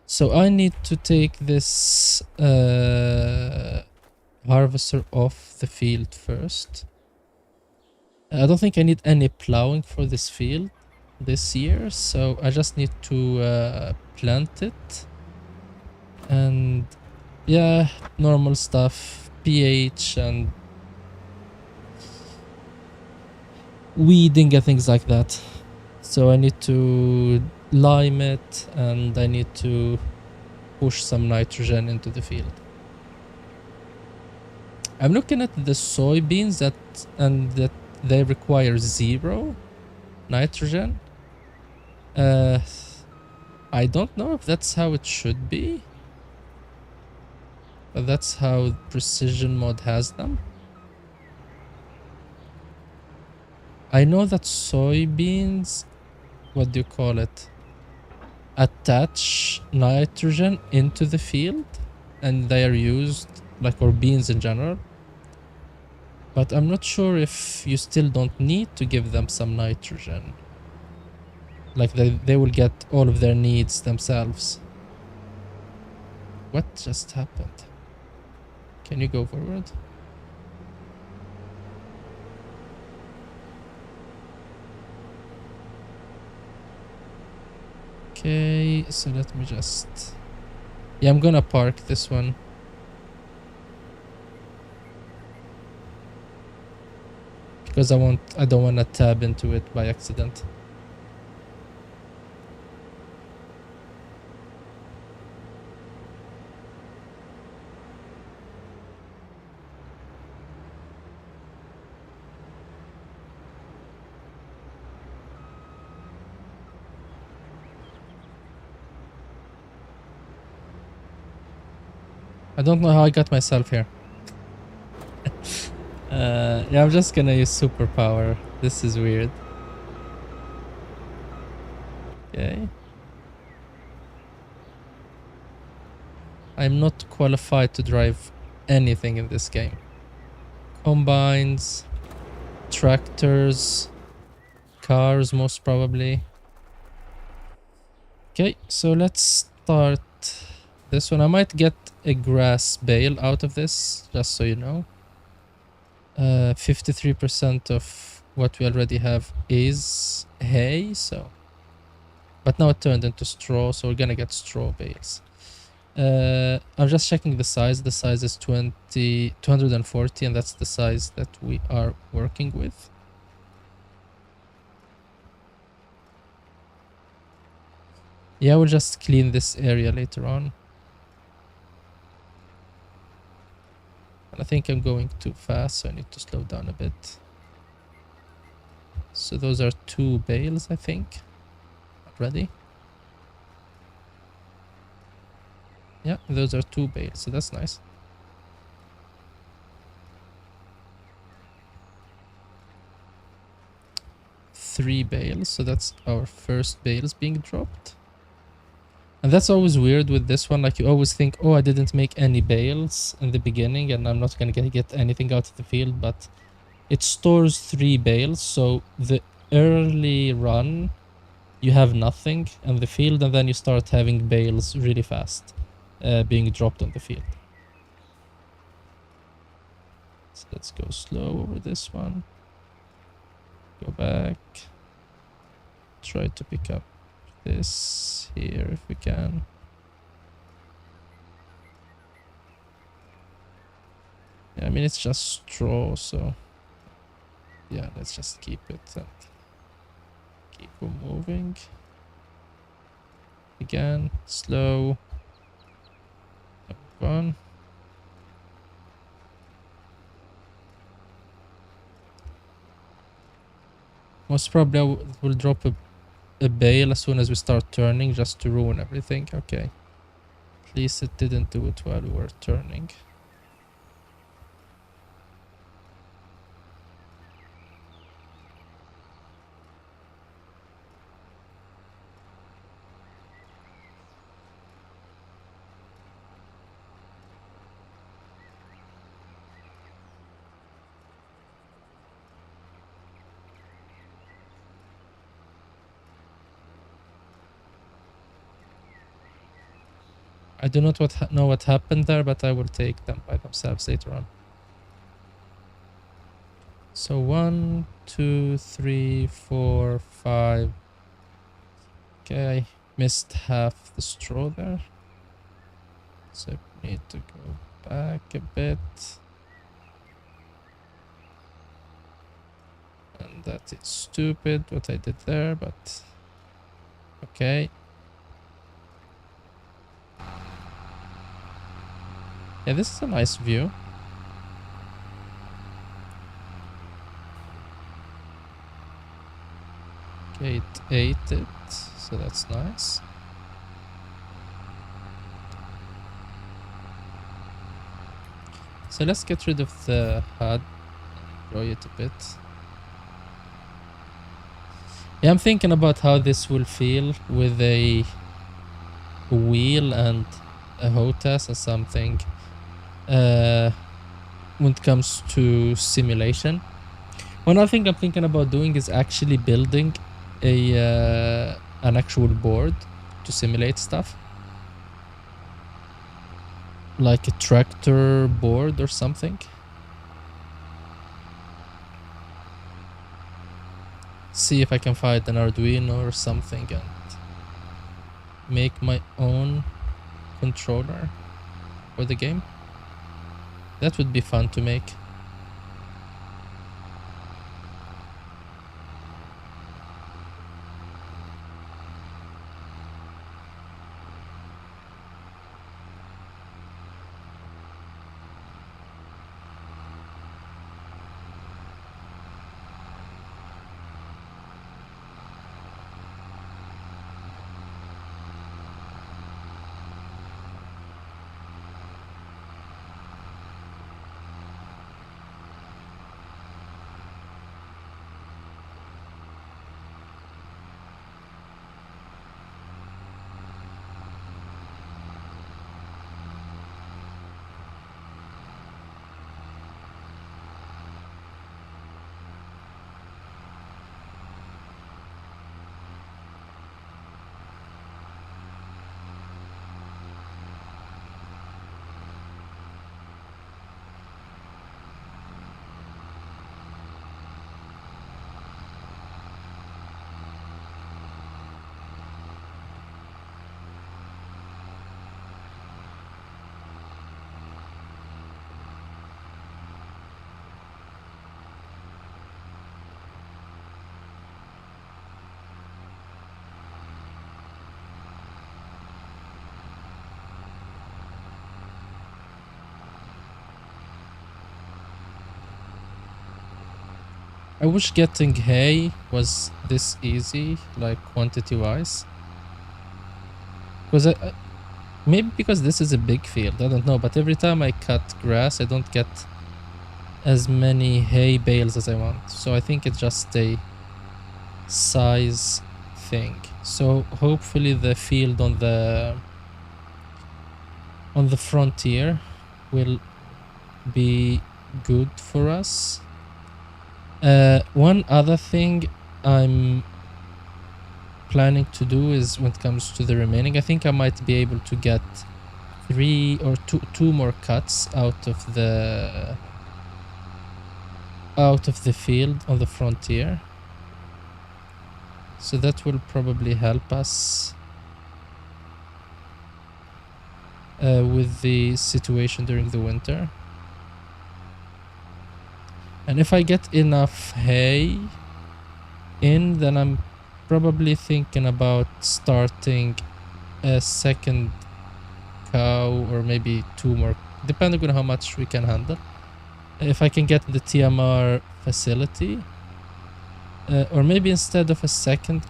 So I need to take this harvester off the field first. I don't think I need any plowing for this field this year, so I just need to plant it. And yeah, normal stuff, pH and weeding and things like that. So I need to lime it and I need to push some nitrogen into the field. I'm looking at the soybeans that they require 0 nitrogen. I don't know if that's how it should be, but that's how Precision Mod has them. I know that soybeans, what do you call it, attach nitrogen into the field and they are used, like, or beans in general. But I'm not sure if you still don't need to give them some nitrogen. Like they will get all of their needs themselves. What just happened? Can you go forward? Okay, so let me just... Yeah, I'm gonna park this one. Because I don't wanna tab into it by accident. I don't know how I got myself here. Yeah, I'm just gonna use superpower. This is weird. Okay. I'm not qualified to drive anything in this game. Combines, tractors, cars most probably. Okay, so let's start this one. I might get a grass bale out of this, just so you know. 53% of what we already have is hay, so... But now it turned into straw, so we're gonna get straw bales. I'm just checking the size. The size is 240, and that's the size that we are working with. Yeah, we'll just clean this area later on. And I think I'm going too fast, so I need to slow down a bit. So those are 2 bales, I think. Ready? Yeah, those are 2 bales, so that's nice. Three bales, so that's our first bales being dropped. And that's always weird with this one, like you always think, oh, I didn't make any bales in the beginning and I'm not gonna get anything out of the field, but it stores 3 bales, so the early run you have nothing in the field and then you start having bales really fast being dropped on the field. So let's go slow over this one. Go back. Try to pick up this here if we can. Yeah, I mean, it's just straw, so yeah, let's just keep it and keep on moving. Again, slow. Move on. Most probably I will drop a a bale as soon as we start turning just to ruin everything. Okay. At least it didn't do it while we were turning. I do not know what happened there, but I will take them by themselves later on. So 1, 2, 3, 4, 5. Okay, I missed half the straw there. So I need to go back a bit. And that is stupid what I did there, but okay. Yeah, this is a nice view. Okay, it ate it, so that's nice. So let's get rid of the HUD and enjoy it a bit. Yeah, I'm thinking about how this will feel with a wheel and a HOTAS or something when it comes to simulation. One other thing I'm thinking about doing is actually building an actual board to simulate stuff. Like a tractor board or something. See if I can find an Arduino or something and make my own controller for the game. That would be fun to make. I wish getting hay was this easy, like quantity wise. Because maybe because this is a big field, I don't know, but every time I cut grass I don't get as many hay bales as I want. So I think it's just a size thing. So hopefully the field on the frontier will be good for us. One other thing I'm planning to do is when it comes to the remaining, I think I might be able to get 3 or 2 more cuts out of the field on the frontier. So that will probably help us with the situation during the winter. And if I get enough hay in, then I'm probably thinking about starting a second cow or maybe 2 more, depending on how much we can handle. If I can get the TMR facility, or maybe instead of a second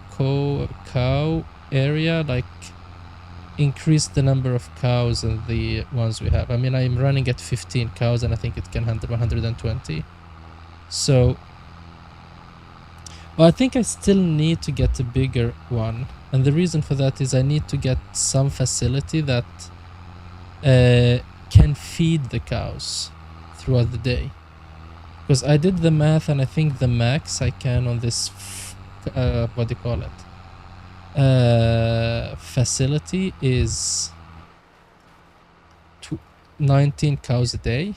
cow area, like increase the number of cows and the ones we have. I mean, I'm running at 15 cows and I think it can handle 120. So, well, I think I still need to get a bigger one. And the reason for that is I need to get some facility that can feed the cows throughout the day. Because I did the math and I think the max I can on this, what do you call it? Facility is 19 cows a day.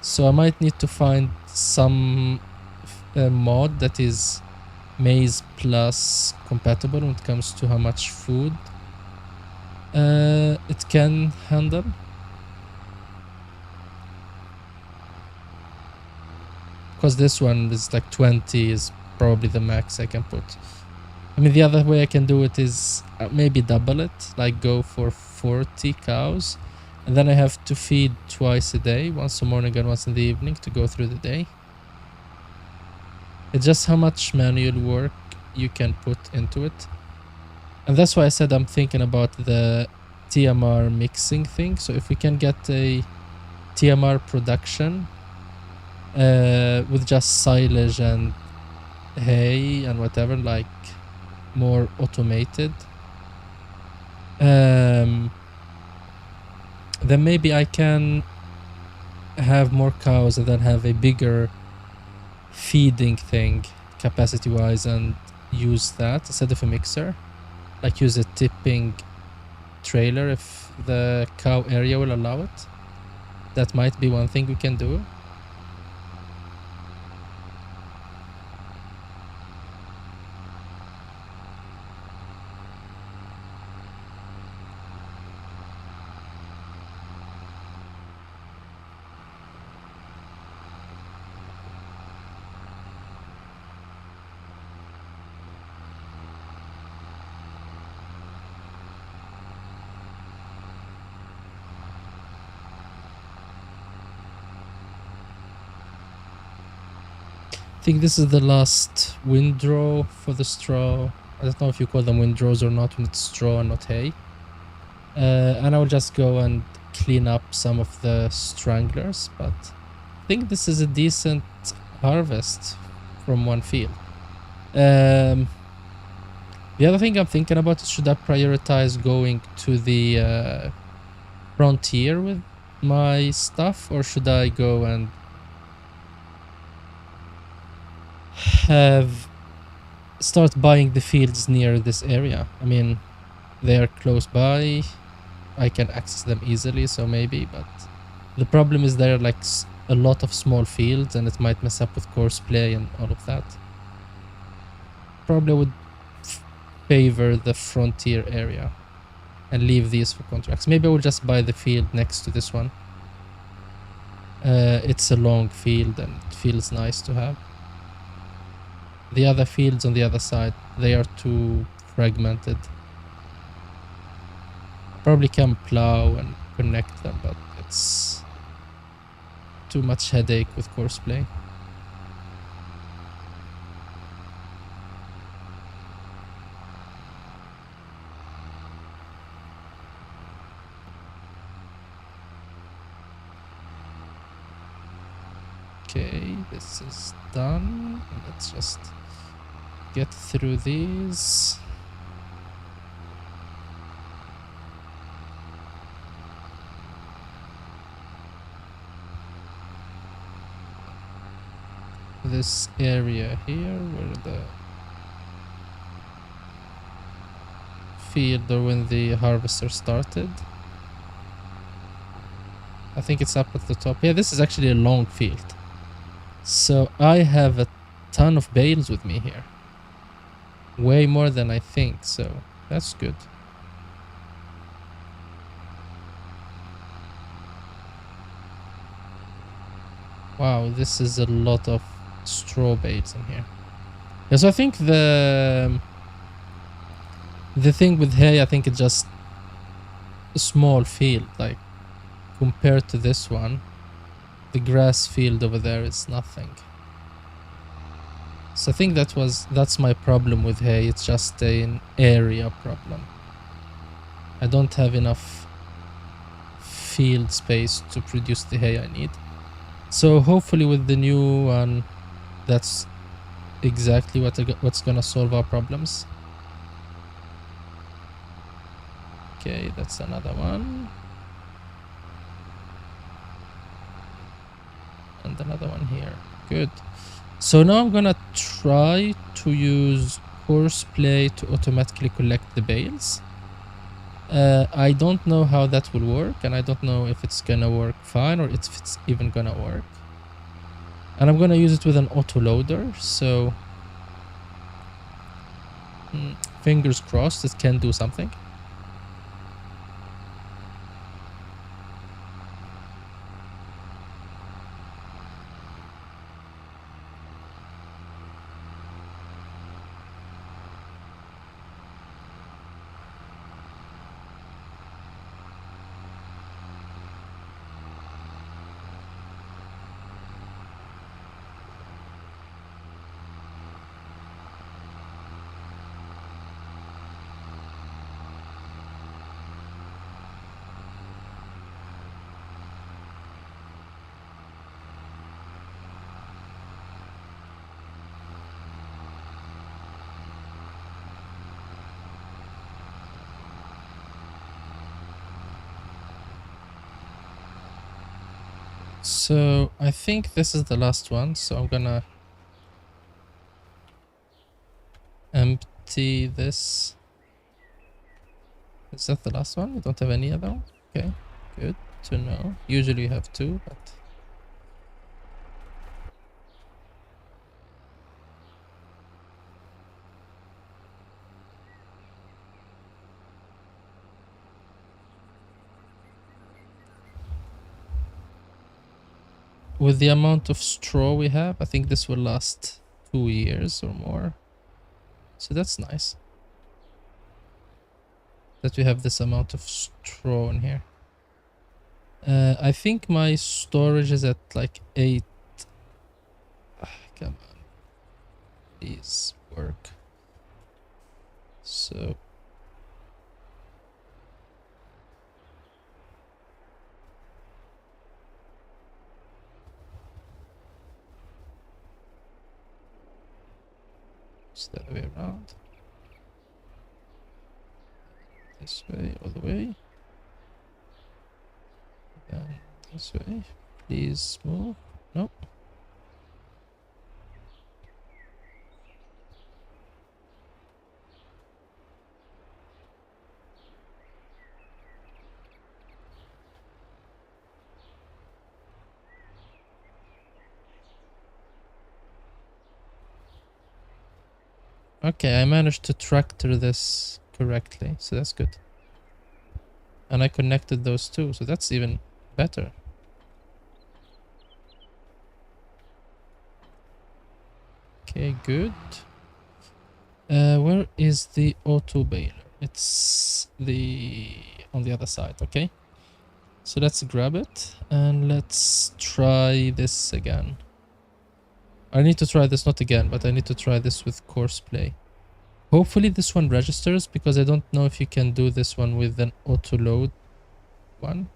So I might need to find some mod that is maize plus compatible when it comes to how much food it can handle. Because this one is like 20 is probably the max I can put. I mean, the other way I can do it is maybe double it, like go for 40 cows. And then I have to feed twice a day, once in the morning and once in the evening to go through the day. It's just how much manual work you can put into it. And that's why I said I'm thinking about the TMR mixing thing. So if we can get a TMR production with just silage and hay and whatever, like more automated, then maybe I can have more cows and then have a bigger feeding thing capacity wise and use that instead of a mixer. Like use a tipping trailer if the cow area will allow it. That might be one thing we can do. I think this is the last windrow for the straw. I don't know if you call them windrows or not when it's straw and not hay. And I will just go and clean up some of the stranglers, but I think this is a decent harvest from one field. The other thing I'm thinking about is, should I prioritize going to the frontier with my stuff, or should I go and start buying the fields near this area? I mean, they are close by, I can access them easily, so maybe, but the problem is there are like a lot of small fields and it might mess up with course play and all of that. Probably would favor the frontier area and leave these for contracts. Maybe I will just buy the field next to this one. It's a long field and it feels nice to have. The other fields on the other side, they are too fragmented. Probably can plow and connect them, but it's too much headache with course play. Okay, this is done. Let's just get through these. This area here where the field, or when the harvester started. I think it's up at the top. Yeah, this is actually a long field. So I have a ton of bales with me here. Way more than I think, so that's good. Wow, this is a lot of straw bales in here. Yeah, so I think the thing with hay, I think it's just a small field, like compared to this one. The grass field over there is nothing. So I think that's my problem with hay. It's just an area problem. I don't have enough field space to produce the hay I need. So hopefully with the new one, that's exactly what's gonna solve our problems. Okay, that's another one. And another one here. Good. So now I'm gonna try to use horseplay to automatically collect the bales. I don't know how that will work, and I don't know if it's gonna work fine or if it's even gonna work. And I'm gonna use it with an autoloader, so fingers crossed it can do something. So I think this is the last one, so I'm gonna empty this. Is that the last one? You don't have any other one? Okay, good to know. Usually you have two, but... with the amount of straw we have, I think this will last 2 years or more. So that's nice. That we have this amount of straw in here. I think my storage is at like 8. Come on. Please work. So... it's the other way around. This way, all the way. Then this way. Please move. Nope. Okay, I managed to tractor this correctly, so that's good. And I connected those two, so that's even better. Okay, good. Where is the auto baler? It's on the other side, okay? So let's grab it and let's try this again. I need to try this, not again, but I need to try this with course play. Hopefully this one registers, because I don't know if you can do this one with an auto load one.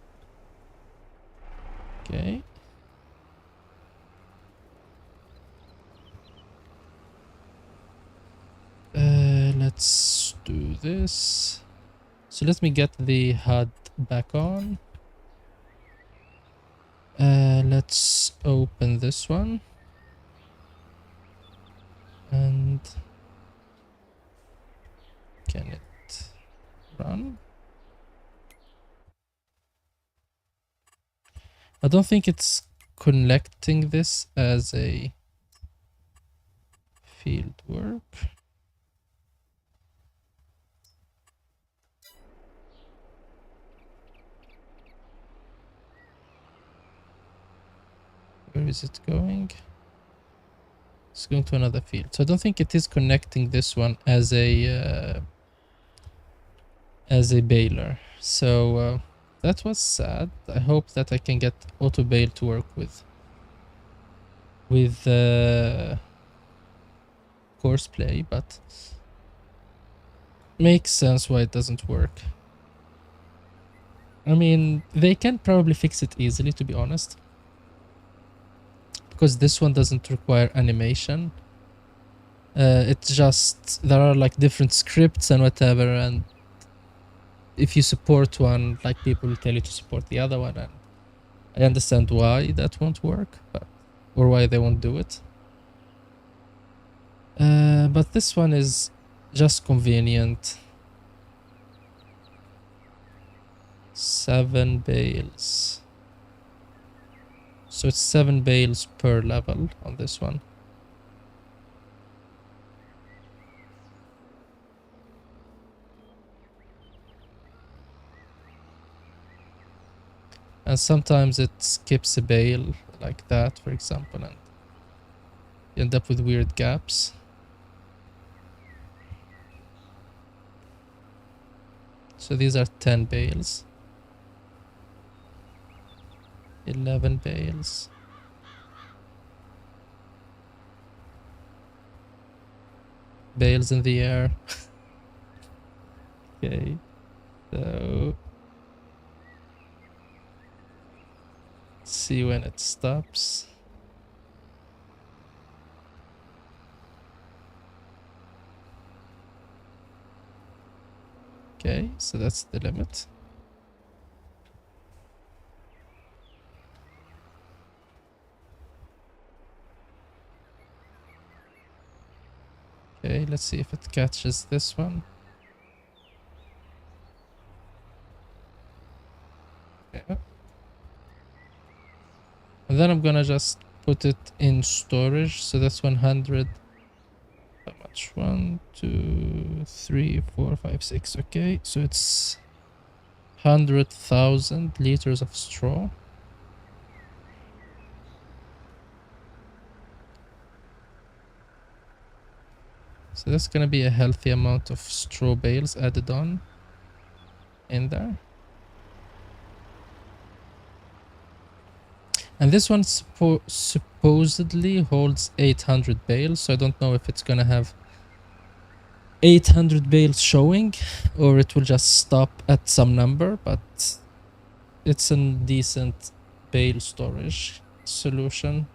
Okay. Let's do this. So let me get the HUD back on. Let's open this one. And can it run? I don't think it's connecting this as a field work. Where is it going? It's going to another field. So I don't think it is connecting this one as a baler. So that was sad. I hope that I can get auto bale to work with horseplay, but makes sense why it doesn't work. I mean, they can probably fix it easily, to be honest, because this one doesn't require animation. It's just there are like different scripts and whatever, and if you support one, like people will tell you to support the other one, and I understand why that won't work, or why they won't do it. But this one is just convenient. 7 bales. So it's 7 bales per level on this one. And sometimes it skips a bale like that, for example, and you end up with weird gaps. So these are 10 bales. 11 bales. Bales in the air. Okay, so see when it stops. Okay, so that's the limit. Okay, let's see if it catches this one. Yeah. And then I'm gonna just put it in storage. So that's 100. How much? 1, 2, 3, 4, 5, 6. Okay, so it's 100,000 liters of straw. So that's gonna be a healthy amount of straw bales added on in there. And this one supposedly holds 800 bales, so I don't know if it's gonna have 800 bales showing or it will just stop at some number, but it's a decent bale storage solution.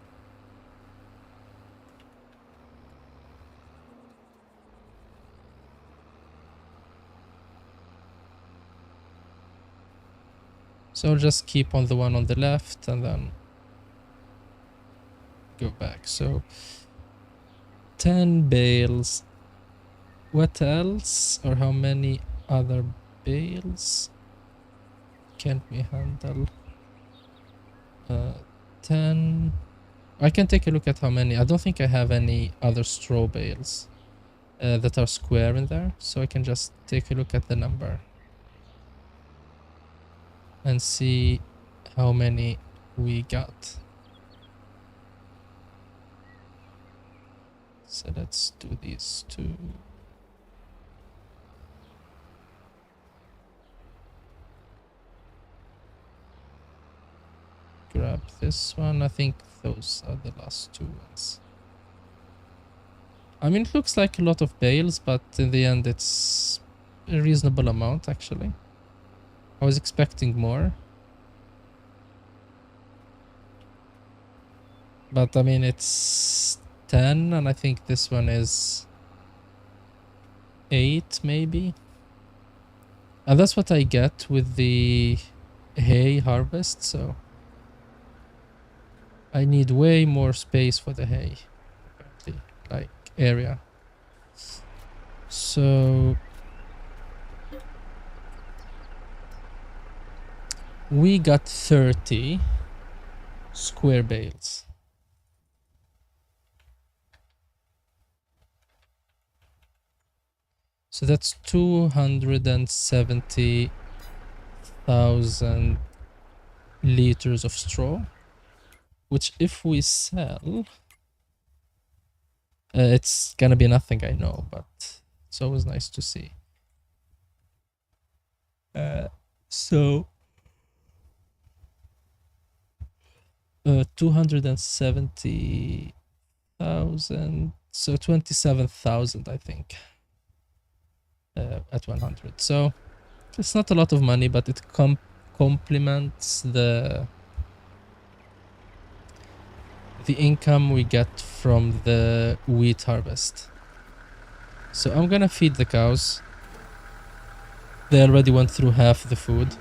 So I'll just keep on the one on the left and then go back. So 10 bales. What else, or how many other bales can we handle? 10. I can take a look at how many. I don't think I have any other straw bales that are square in there, so I can just take a look at the number and see how many we got. So let's do these two. Grab this one. I think those are the last two ones. I mean, it looks like a lot of bales, but in the end it's a reasonable amount actually. I was expecting more. But I mean, it's 10 and I think this one is 8 maybe. And that's what I get with the hay harvest, so I need way more space for the hay, apparently, like area. So we got 30 square bales. So that's 270,000 liters of straw, which if we sell, it's gonna be nothing, I know, but it's always nice to see. So 270,000 So 27,000, I think, at 100. So it's not a lot of money, but it complements the income we get from the wheat harvest. So I'm gonna feed the cows. They already went through half the food.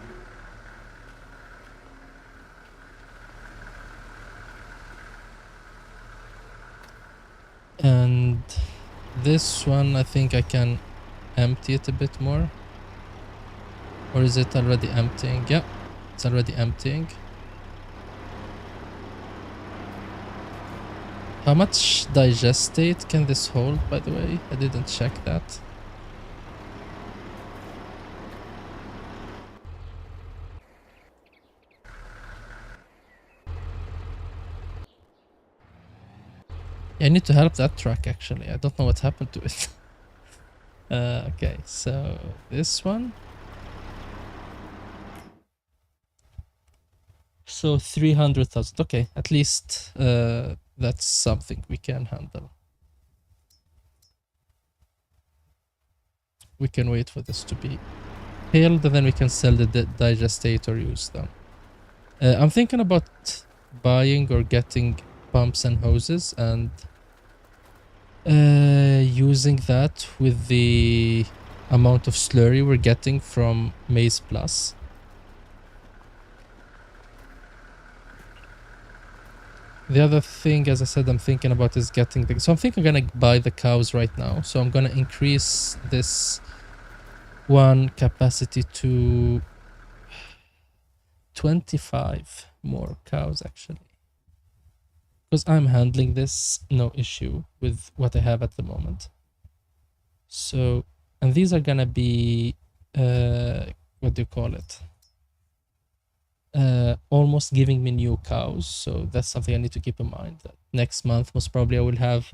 And this one, I think I can empty it a bit more. Or is it already emptying? Yeah, it's already emptying. How much digestate can this hold, by the way? I didn't check that. Yeah, I need to help that truck, actually. I don't know what happened to it. Okay, so this one. So 300,000. Okay, at least that's something we can handle. We can wait for this to be peeled, and then we can sell the digestate or use them. I'm thinking about buying or getting pumps and hoses and using that with the amount of slurry we're getting from Maize Plus. The other thing, as I said, I'm thinking about is getting the... So I'm thinking I'm gonna buy the cows right now. So I'm gonna increase this one capacity to 25 more cows, actually. Because I'm handling this no issue with what I have at the moment. So, and these are gonna be, what do you call it? Almost giving me new cows. So that's something I need to keep in mind. That next month, most probably I will have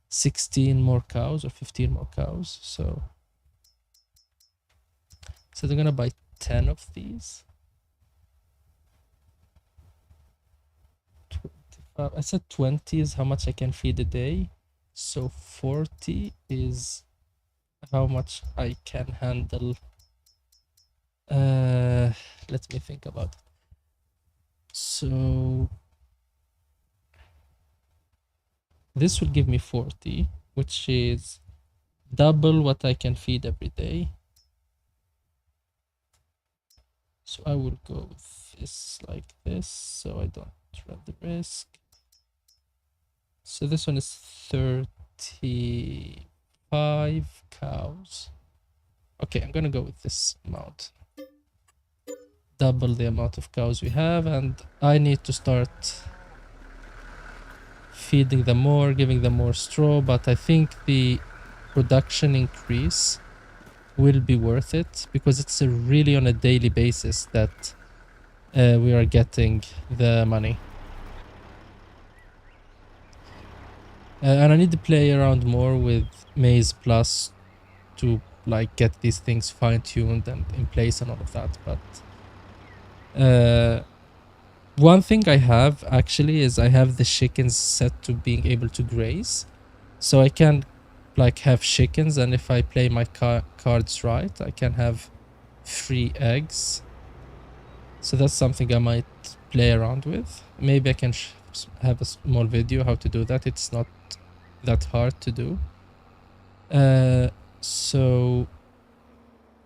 16 more cows or 15 more cows. So they're gonna buy 10 of these. I said 20 is how much I can feed a day. So 40 is how much I can handle. Let me think about it. So this will give me 40, which is double what I can feed every day. So I will go with this like this, so I don't run the risk. So this one is 35 cows. Okay, I'm gonna go with this amount. Double the amount of cows we have, and I need to start feeding them more, giving them more straw, but I think the production increase will be worth it because it's really on a daily basis that we are getting the money. And I need to play around more with Maize Plus to like get these things fine-tuned and in place and all of that. But one thing I have actually is I have the chickens set to being able to graze. So I can like have chickens, and if I play my cards right, I can have free eggs. So that's something I might play around with. Maybe I can have a small video how to do that. It's not that hard to do. So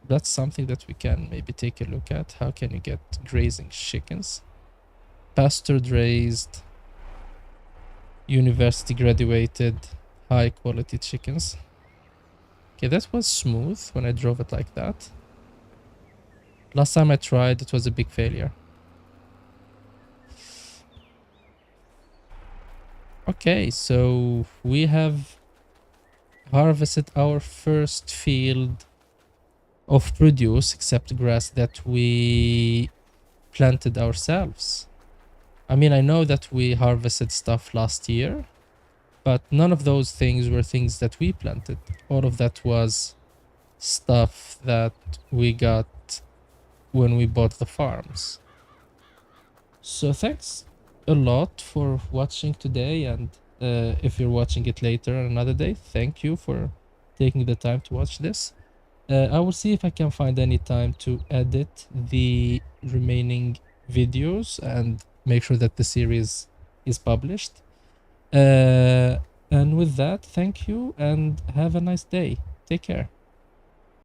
that's something that we can maybe take a look at. How can you get grazing chickens? Pastured raised, university graduated, high quality chickens. Okay, that was smooth when I drove it like that. Last time I tried, it was a big failure. Okay, so we have harvested our first field of produce, except grass, that we planted ourselves. I mean, I know that we harvested stuff last year, but none of those things were things that we planted. All of that was stuff that we got when we bought the farms. So thanks a lot for watching today, and If you're watching it later on another day, thank you for taking the time to watch this. I will see if I can find any time to edit the remaining videos and make sure that the series is published. And with that, thank you and have a nice day. Take care.